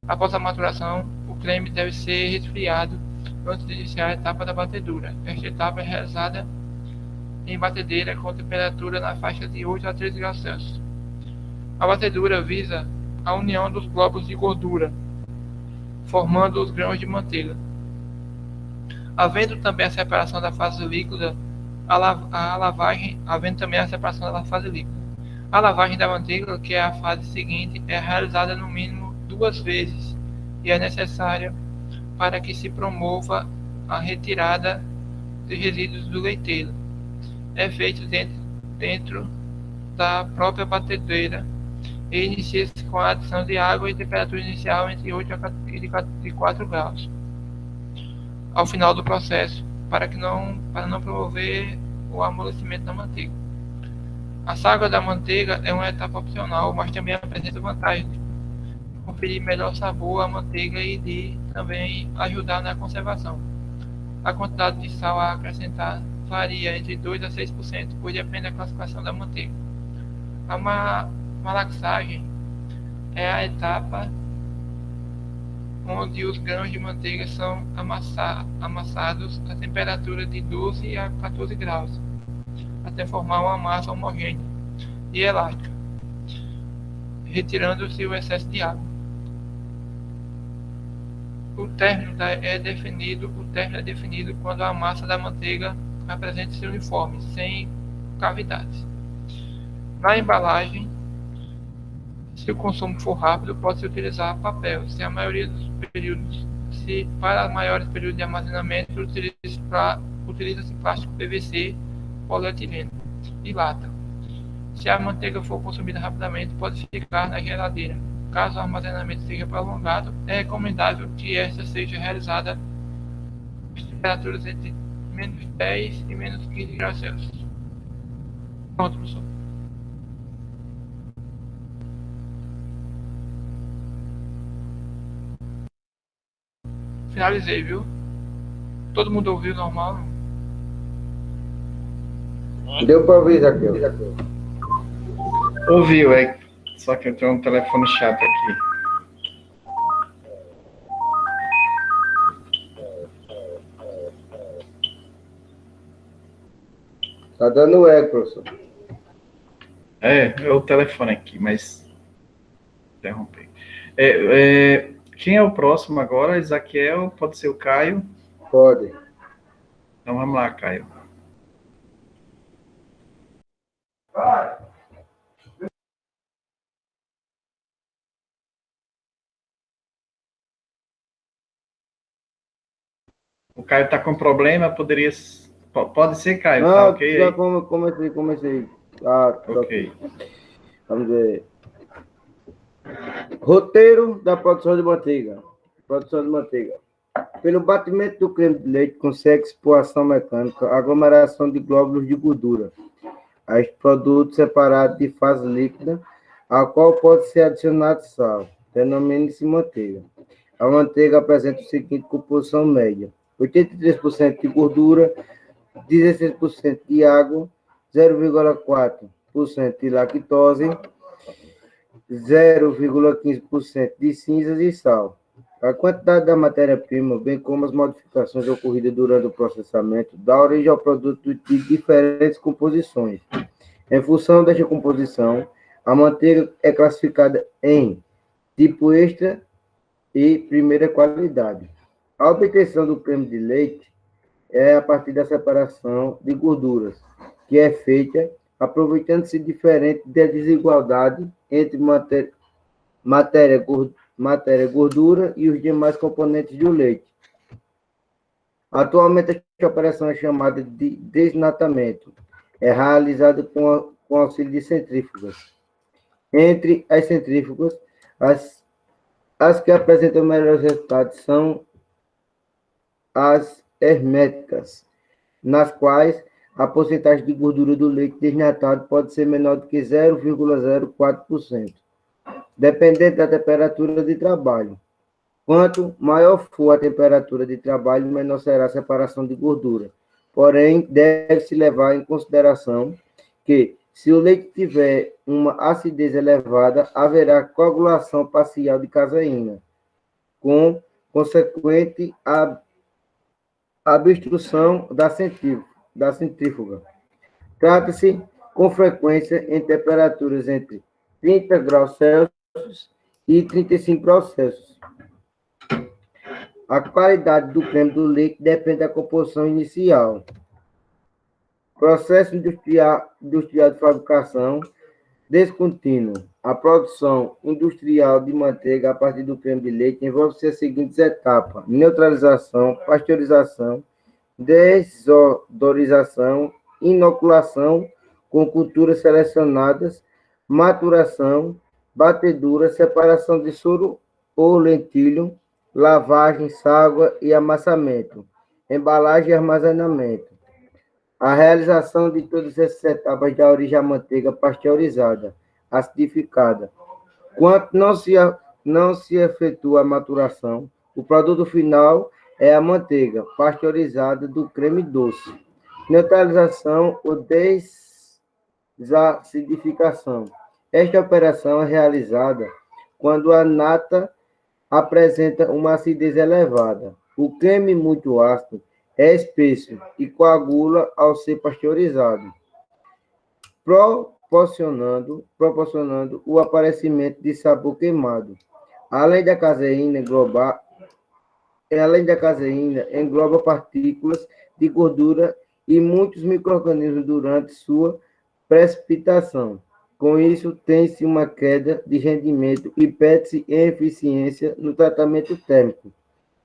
Speaker 2: Após a maturação, o creme deve ser resfriado antes de iniciar a etapa da batedura. Esta etapa é realizada em batedeira com temperatura na faixa de 8 a 13 graus Celsius. A batedura visa a união dos glóbulos de gordura, formando os grãos de manteiga. Havendo também a separação da fase líquida, a lavagem da manteiga, que é a fase seguinte, é realizada no mínimo 2 vezes e é necessária para que se promova a retirada de resíduos do leiteiro. É feito dentro da própria batedeira e inicia-se com a adição de água e temperatura inicial entre 8 e 4 graus. Ao final do processo, para não promover o amolecimento da manteiga. A saga da manteiga é uma etapa opcional, mas também apresenta vantagens de conferir melhor sabor à manteiga e de também ajudar na conservação. A quantidade de sal a acrescentar varia entre 2 a 6%, pois depende da classificação da manteiga. A malaxagem é a etapa onde os grãos de manteiga são amassados a temperatura de 12 a 14 graus, até formar uma massa homogênea e elástica, retirando-se o excesso de água. O término é definido quando a massa da manteiga apresenta-se uniforme, sem cavidades. Na embalagem, se o consumo for rápido, pode-se utilizar papel. Para maiores períodos de armazenamento, utiliza-se plástico PVC, polietileno e lata. Se a manteiga for consumida rapidamente, pode ficar na geladeira. Caso o armazenamento seja prolongado, é recomendável que esta seja realizada em temperaturas entre menos 10 e menos 15 graus Celsius. Pronto, professor. Finalizei, viu? Todo mundo ouviu normal?
Speaker 4: Deu para ouvir, Zaqueu.
Speaker 3: Ouviu, é. Só que eu tenho um telefone chato aqui.
Speaker 4: Tá dando eco, professor.
Speaker 3: É o telefone aqui, mas interrompi. Quem é o próximo agora? Ezequiel? Pode ser o Caio?
Speaker 4: Pode.
Speaker 3: Então vamos lá, Caio. O Caio está com problema, pode ser, Caio?
Speaker 4: Não,
Speaker 3: tá ok?
Speaker 4: já comecei. Ah,
Speaker 3: ok.
Speaker 4: Vamos ver. Roteiro da produção de manteiga. Pelo batimento do creme de leite, consegue-se por ação mecânica aglomeração de glóbulos de gordura a este produto separado de fase líquida, ao qual pode ser adicionado sal. Denomina-se manteiga. A manteiga apresenta o seguinte composição média: 83% de gordura, 16% de água, 0,4% de lactose, 0,15% de cinzas e sal. A quantidade da matéria-prima, bem como as modificações ocorridas durante o processamento, dá origem ao produto de diferentes composições. Em função desta composição, a manteiga é classificada em tipo extra e primeira qualidade. A obtenção do creme de leite é a partir da separação de gorduras, que é feita aproveitando-se diferente da desigualdade entre matéria matéria gordura e os demais componentes do leite. Atualmente, a operação é chamada de desnatamento. É realizada com auxílio de centrífugas. Entre as centrífugas, as que apresentam melhores resultados são as herméticas, nas quais a porcentagem de gordura do leite desnatado pode ser menor do que 0,04%, dependendo da temperatura de trabalho. Quanto maior for a temperatura de trabalho, menor será a separação de gordura. Porém, deve-se levar em consideração que, se o leite tiver uma acidez elevada, haverá coagulação parcial de caseína, com consequente obstrução da centrífuga. Trata-se, com frequência, em temperaturas entre 30 graus Celsius e 35 graus Celsius. A qualidade do creme do leite depende da composição inicial. Processo industrial de fabricação descontínuo. A produção industrial de manteiga a partir do creme de leite envolve-se as seguintes etapas: neutralização, pasteurização, desodorização, inoculação com culturas selecionadas, maturação, batedura, separação de soro ou lentilho, lavagem, água e amassamento, embalagem e armazenamento. A realização de todas essas etapas dá origem à manteiga pasteurizada, acidificada. Quando não se efetua a maturação, o produto final é a manteiga pasteurizada do creme doce. Neutralização ou desacidificação. Esta operação é realizada quando a nata apresenta uma acidez elevada. O creme muito ácido é espesso e coagula ao ser pasteurizado, proporcionando o aparecimento de sabor queimado. Além da caseína, engloba partículas de gordura e muitos micro-organismos durante sua precipitação. Com isso, tem-se uma queda de rendimento e perde-se em eficiência no tratamento térmico.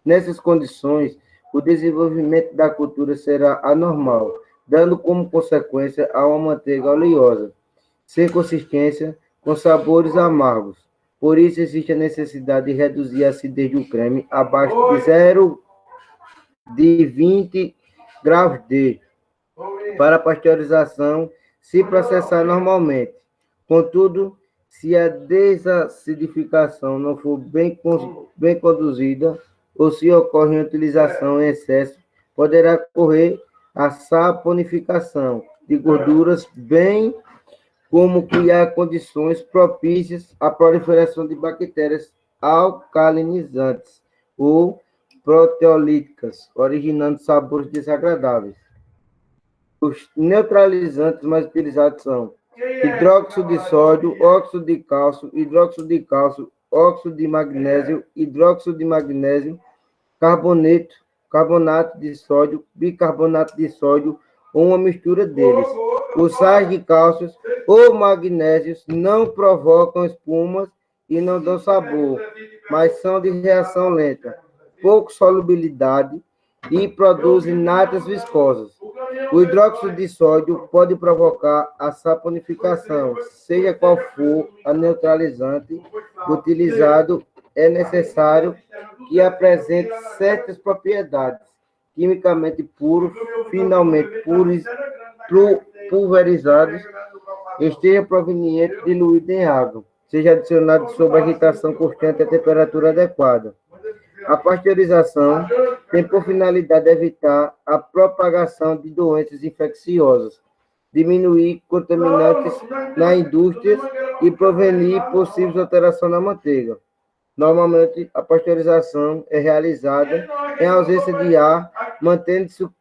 Speaker 4: Nessas condições, o desenvolvimento da cultura será anormal, dando como consequência a uma manteiga oleosa, sem consistência, com sabores amargos. Por isso, existe a necessidade de reduzir a acidez do creme abaixo de 20 graus D para a pasteurização se processar normalmente. Contudo, se a desacidificação não for bem conduzida, ou se ocorre uma utilização em excesso, poderá ocorrer a saponificação de gorduras, bem como criar condições propícias à proliferação de bactérias alcalinizantes ou proteolíticas, originando sabores desagradáveis. Os neutralizantes mais utilizados são hidróxido de sódio, óxido de cálcio, óxido de magnésio, hidróxido de magnésio, carbonato de sódio, bicarbonato de sódio ou uma mistura deles. Os sais de cálcio ou magnésios não provocam espumas e não dão sabor, mas são de reação lenta, pouca solubilidade e produzem natas viscosas. O hidróxido de sódio pode provocar a saponificação. Seja qual for a neutralizante utilizado, é necessário que apresente certas propriedades quimicamente puros, finalmente pulverizados, esteja proveniente diluído em água, seja adicionado sob agitação constante a temperatura adequada. A pasteurização tem por finalidade evitar a propagação de doenças infecciosas, diminuir contaminantes na indústria e prevenir possíveis alterações na manteiga. Normalmente, a pasteurização é realizada em ausência de ar, mantendo-se o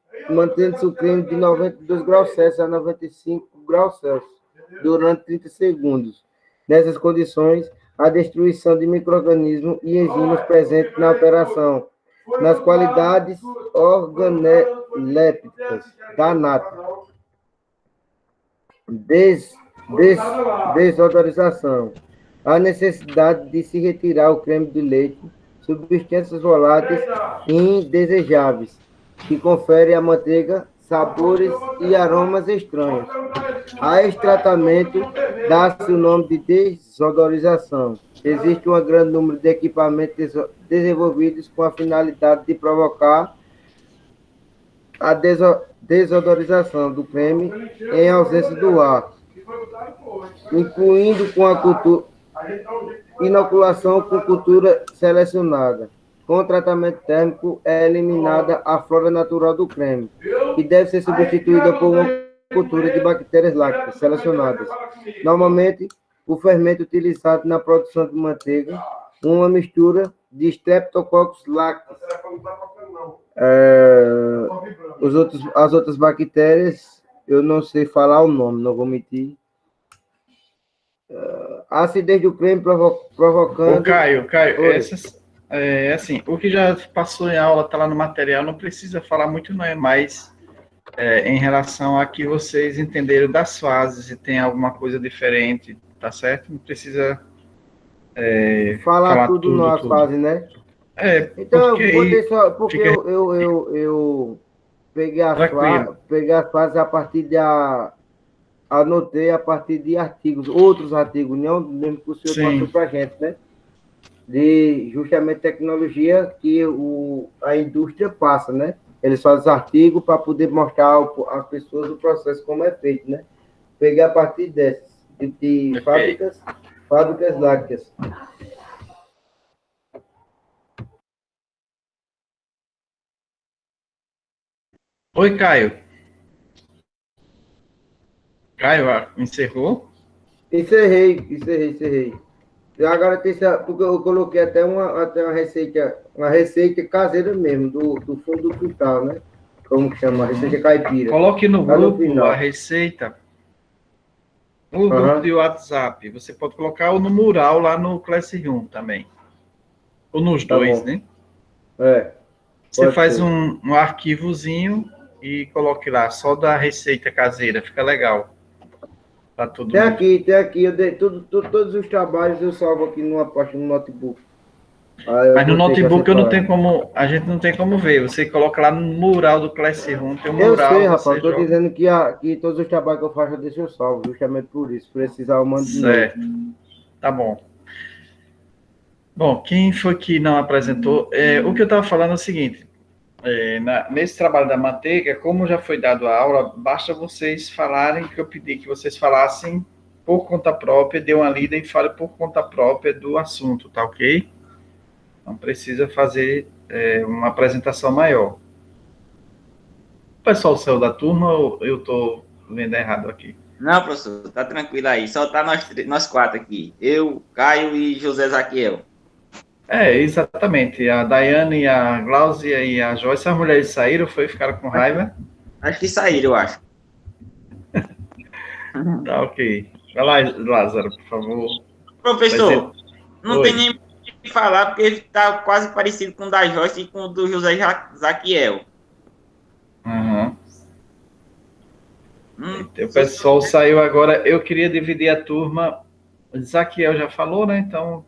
Speaker 4: creme de 92 graus Celsius a 95 graus Celsius durante 30 segundos. Nessas condições, a destruição de micro-organismos e enzimas presentes na operação, nas qualidades organolépticas da nata. Desodorização. a necessidade de se retirar o creme de leite, substâncias voláteis indesejáveis, que conferem à manteiga sabores e aromas estranhos. A esse tratamento dá-se o nome de desodorização. Existe um grande número de equipamentos desenvolvidos com a finalidade de provocar a desodorização do creme em ausência do ar, incluindo com a inoculação com cultura selecionada. Com o tratamento térmico é eliminada a flora natural do creme, que deve ser substituída por uma cultura de bactérias lácteas selecionadas. Normalmente, o fermento utilizado na produção de manteiga, uma mistura de Streptococcus lactis. As outras bactérias, eu não sei falar o nome, não vou mentir. A acidez do creme provocando...
Speaker 3: Ô, Caio, assim, o que já passou em aula, está lá no material, não precisa falar muito, não é mais em relação a que vocês entenderam das fases, e tem alguma coisa diferente, tá certo? Não precisa
Speaker 4: falar tudo nas fases, né? Então, eu botei só, porque eu peguei as fases a partir anotei a partir de artigos, outros artigos, não mesmo que o senhor passou para a gente, né? De justamente tecnologia que a indústria passa, né? Eles fazem artigos para poder mostrar às pessoas o processo como é feito, né? Peguei a partir dessas, de fábricas lácteas.
Speaker 3: Oi, Caio. Caio, encerrou?
Speaker 4: Encerrei. Agora tem porque eu coloquei até uma receita caseira mesmo, do fundo do quintal, né? Como que chama? Receita caipira.
Speaker 3: Coloque no grupo a receita. No grupo de WhatsApp. Você pode colocar ou no mural lá no Classroom também. Ou nos dois, né? Você faz um arquivozinho e coloque lá, só da receita caseira. Fica legal.
Speaker 4: Tem aqui, eu dei todos os trabalhos eu salvo aqui numa pasta no notebook.
Speaker 3: Mas no notebook a gente não tem como ver. Você coloca lá no mural do Classroom, tem um mural.
Speaker 4: Eu sei, rapaz, estou dizendo que todos os trabalhos que eu faço eu deixo salvo, justamente por isso. Precisar eu mando de
Speaker 3: novo. Tá bom. Bom, quem foi que não apresentou? O que eu estava falando é o seguinte. Nesse trabalho da manteiga, como já foi dado a aula, basta vocês falarem, que eu pedi que vocês falassem por conta própria, dê uma lida e fale por conta própria do assunto, tá ok? Não precisa fazer uma apresentação maior. O pessoal saiu da turma ou eu estou vendo errado aqui?
Speaker 5: Não, professor, tá tranquilo aí, só tá nós quatro aqui, eu, Caio e José Zaquiel.
Speaker 3: Exatamente. A Daiane, a Gláucia e a Joyce, as mulheres saíram, ficaram com raiva?
Speaker 5: Acho que saíram, eu acho.
Speaker 3: Tá, ok. Vai lá, Lázaro, por favor.
Speaker 5: Professor, não tem nem o que falar, porque ele tá quase parecido com o da Joyce e com o do José Zaquiel.
Speaker 3: O pessoal saiu agora. Eu queria dividir a turma. O Zaquiel já falou, né? Então,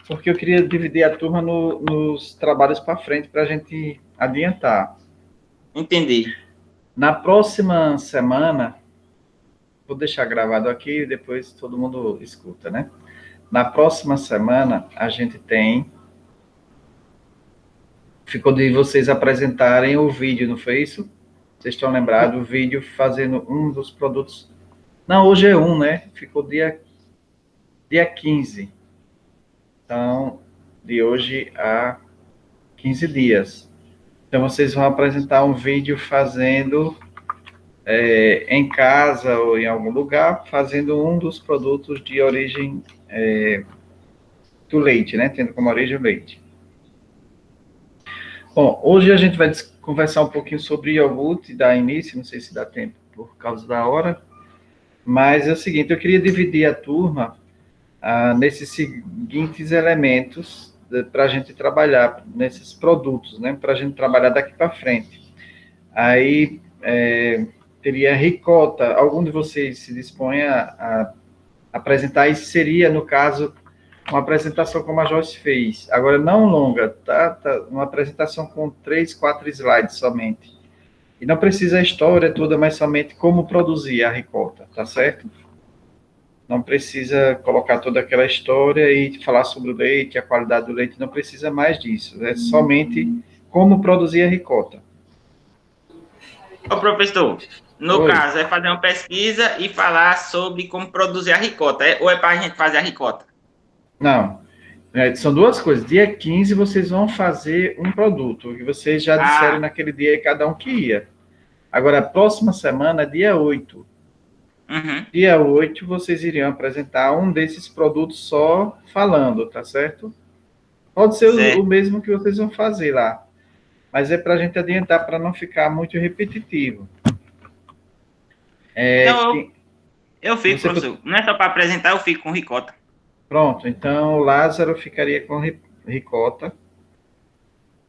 Speaker 3: porque eu queria dividir a turma nos trabalhos para frente, para a gente adiantar.
Speaker 5: Entendi.
Speaker 3: Na próxima semana, vou deixar gravado aqui e depois todo mundo escuta, né? Na próxima semana, a gente ficou de vocês apresentarem o vídeo, não foi isso? Vocês estão lembrados? O vídeo fazendo um dos produtos. Não, hoje é né? Ficou dia 15. Então, de hoje a 15 dias. Então, vocês vão apresentar um vídeo fazendo em casa ou em algum lugar, fazendo um dos produtos de origem do leite, né? Tendo como origem o leite. Bom, hoje a gente vai conversar um pouquinho sobre iogurte, dar início, não sei se dá tempo por causa da hora, mas é o seguinte, eu queria dividir a turma nesses seguintes elementos para a gente trabalhar, nesses produtos, né? Para a gente trabalhar daqui para frente. Aí, teria ricota. Algum de vocês se dispõe a Apresentar isso seria, no caso, uma apresentação como a Joyce fez. Agora, não longa, tá? Uma apresentação com 3, 4 slides somente. E não precisa a história toda, mas somente como produzir a ricota, tá certo? Não precisa colocar toda aquela história e falar sobre o leite, a qualidade do leite, não precisa mais disso. É somente como produzir a ricota.
Speaker 5: Ô, professor, no
Speaker 3: Oi.
Speaker 5: caso, é fazer uma pesquisa e falar sobre como produzir a ricota, ou é para a gente fazer a ricota?
Speaker 3: Não. São duas coisas. Dia 15 vocês vão fazer um produto, que vocês já disseram naquele dia cada um que ia. Agora, a próxima semana, dia 8.
Speaker 5: Uhum.
Speaker 3: Dia 8, vocês iriam apresentar um desses produtos só falando, tá certo? Pode ser o mesmo que vocês vão fazer lá. Mas é para a gente adiantar, para não ficar muito repetitivo.
Speaker 5: Então, eu fico, professor. Não é só para apresentar, eu fico com ricota.
Speaker 3: Pronto, então o Lázaro ficaria com ricota.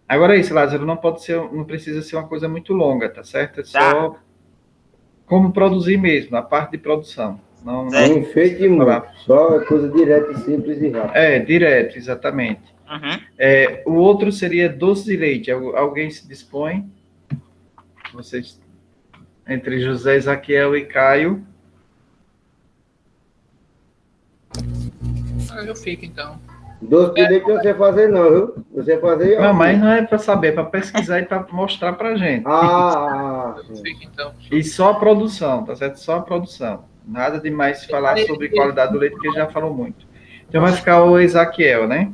Speaker 3: Agora isso, Lázaro, não precisa ser uma coisa muito longa, tá certo? É só como produzir mesmo, a parte de produção. Não
Speaker 4: enfeite muito, só coisa direta, simples e rápida.
Speaker 3: Direto, exatamente.
Speaker 5: Uhum.
Speaker 3: O outro seria doce de leite. Alguém se dispõe? Vocês, entre José, Ezaquiel e Caio.
Speaker 2: Eu fico, então.
Speaker 4: Doce de leite não sei fazer, não, viu? Você fazer.
Speaker 3: Não, mas não é para saber, é para pesquisar e para mostrar para gente.
Speaker 2: Eu fico, então.
Speaker 3: E só a produção, tá certo? Só a produção. Nada de mais falar sobre qualidade do leite, porque já falou muito. Então vai ficar o Ezaquiel, né?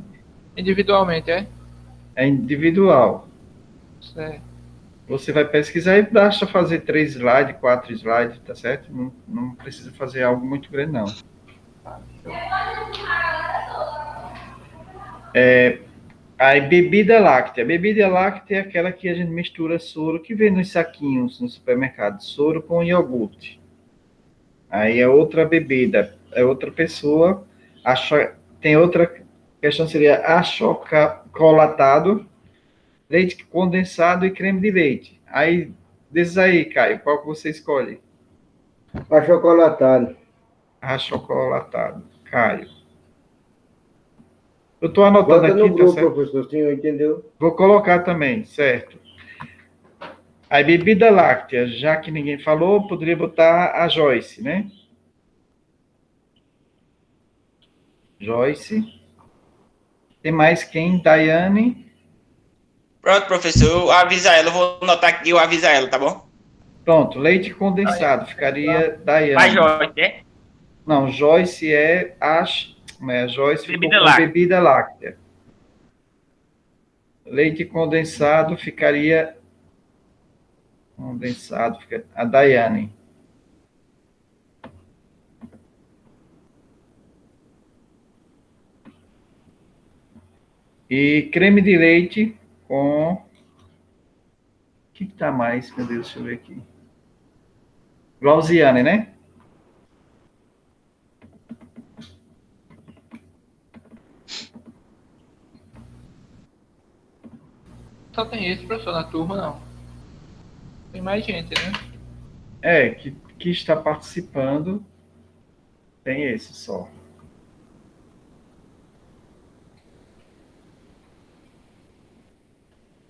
Speaker 2: Individualmente, é?
Speaker 3: É individual.
Speaker 2: Certo.
Speaker 3: Você vai pesquisar e basta fazer 3 slides, 4 slides, tá certo? Não precisa fazer algo muito grande, não. Aí, bebida láctea. Bebida láctea é aquela que a gente mistura soro, que vem nos saquinhos no supermercado, soro com iogurte. Aí é outra bebida, é outra pessoa. Tem outra questão, seria achocolatado, leite condensado e creme de leite. Aí, desses aí, Caio, qual que você escolhe?
Speaker 4: Achocolatado.
Speaker 3: Achocolatado, Caio. Eu estou anotando
Speaker 4: Bota
Speaker 3: aqui,
Speaker 4: no grupo,
Speaker 3: tá certo?
Speaker 4: professor, o senhor entendeu?
Speaker 3: Vou colocar também, certo. Aí, bebida láctea, já que ninguém falou, poderia botar a Joyce, né? Joyce. Tem mais quem? Daiane.
Speaker 5: Pronto, professor, eu aviso ela, eu vou anotar aqui e eu aviso ela, tá bom?
Speaker 3: Pronto, leite condensado, ficaria Daiane.
Speaker 5: Vai, Joyce, é?
Speaker 3: Não, Joyce é Joyce
Speaker 5: Bebida láctea.
Speaker 3: Bebida láctea. Leite condensado ficaria fica a Daiane. E creme de leite com... O que tá mais, meu Deus, deixa eu ver aqui. Glauziane, né?
Speaker 2: Só tem esse, professor, na turma, não. Tem mais gente, né?
Speaker 3: Que está participando. Tem esse só.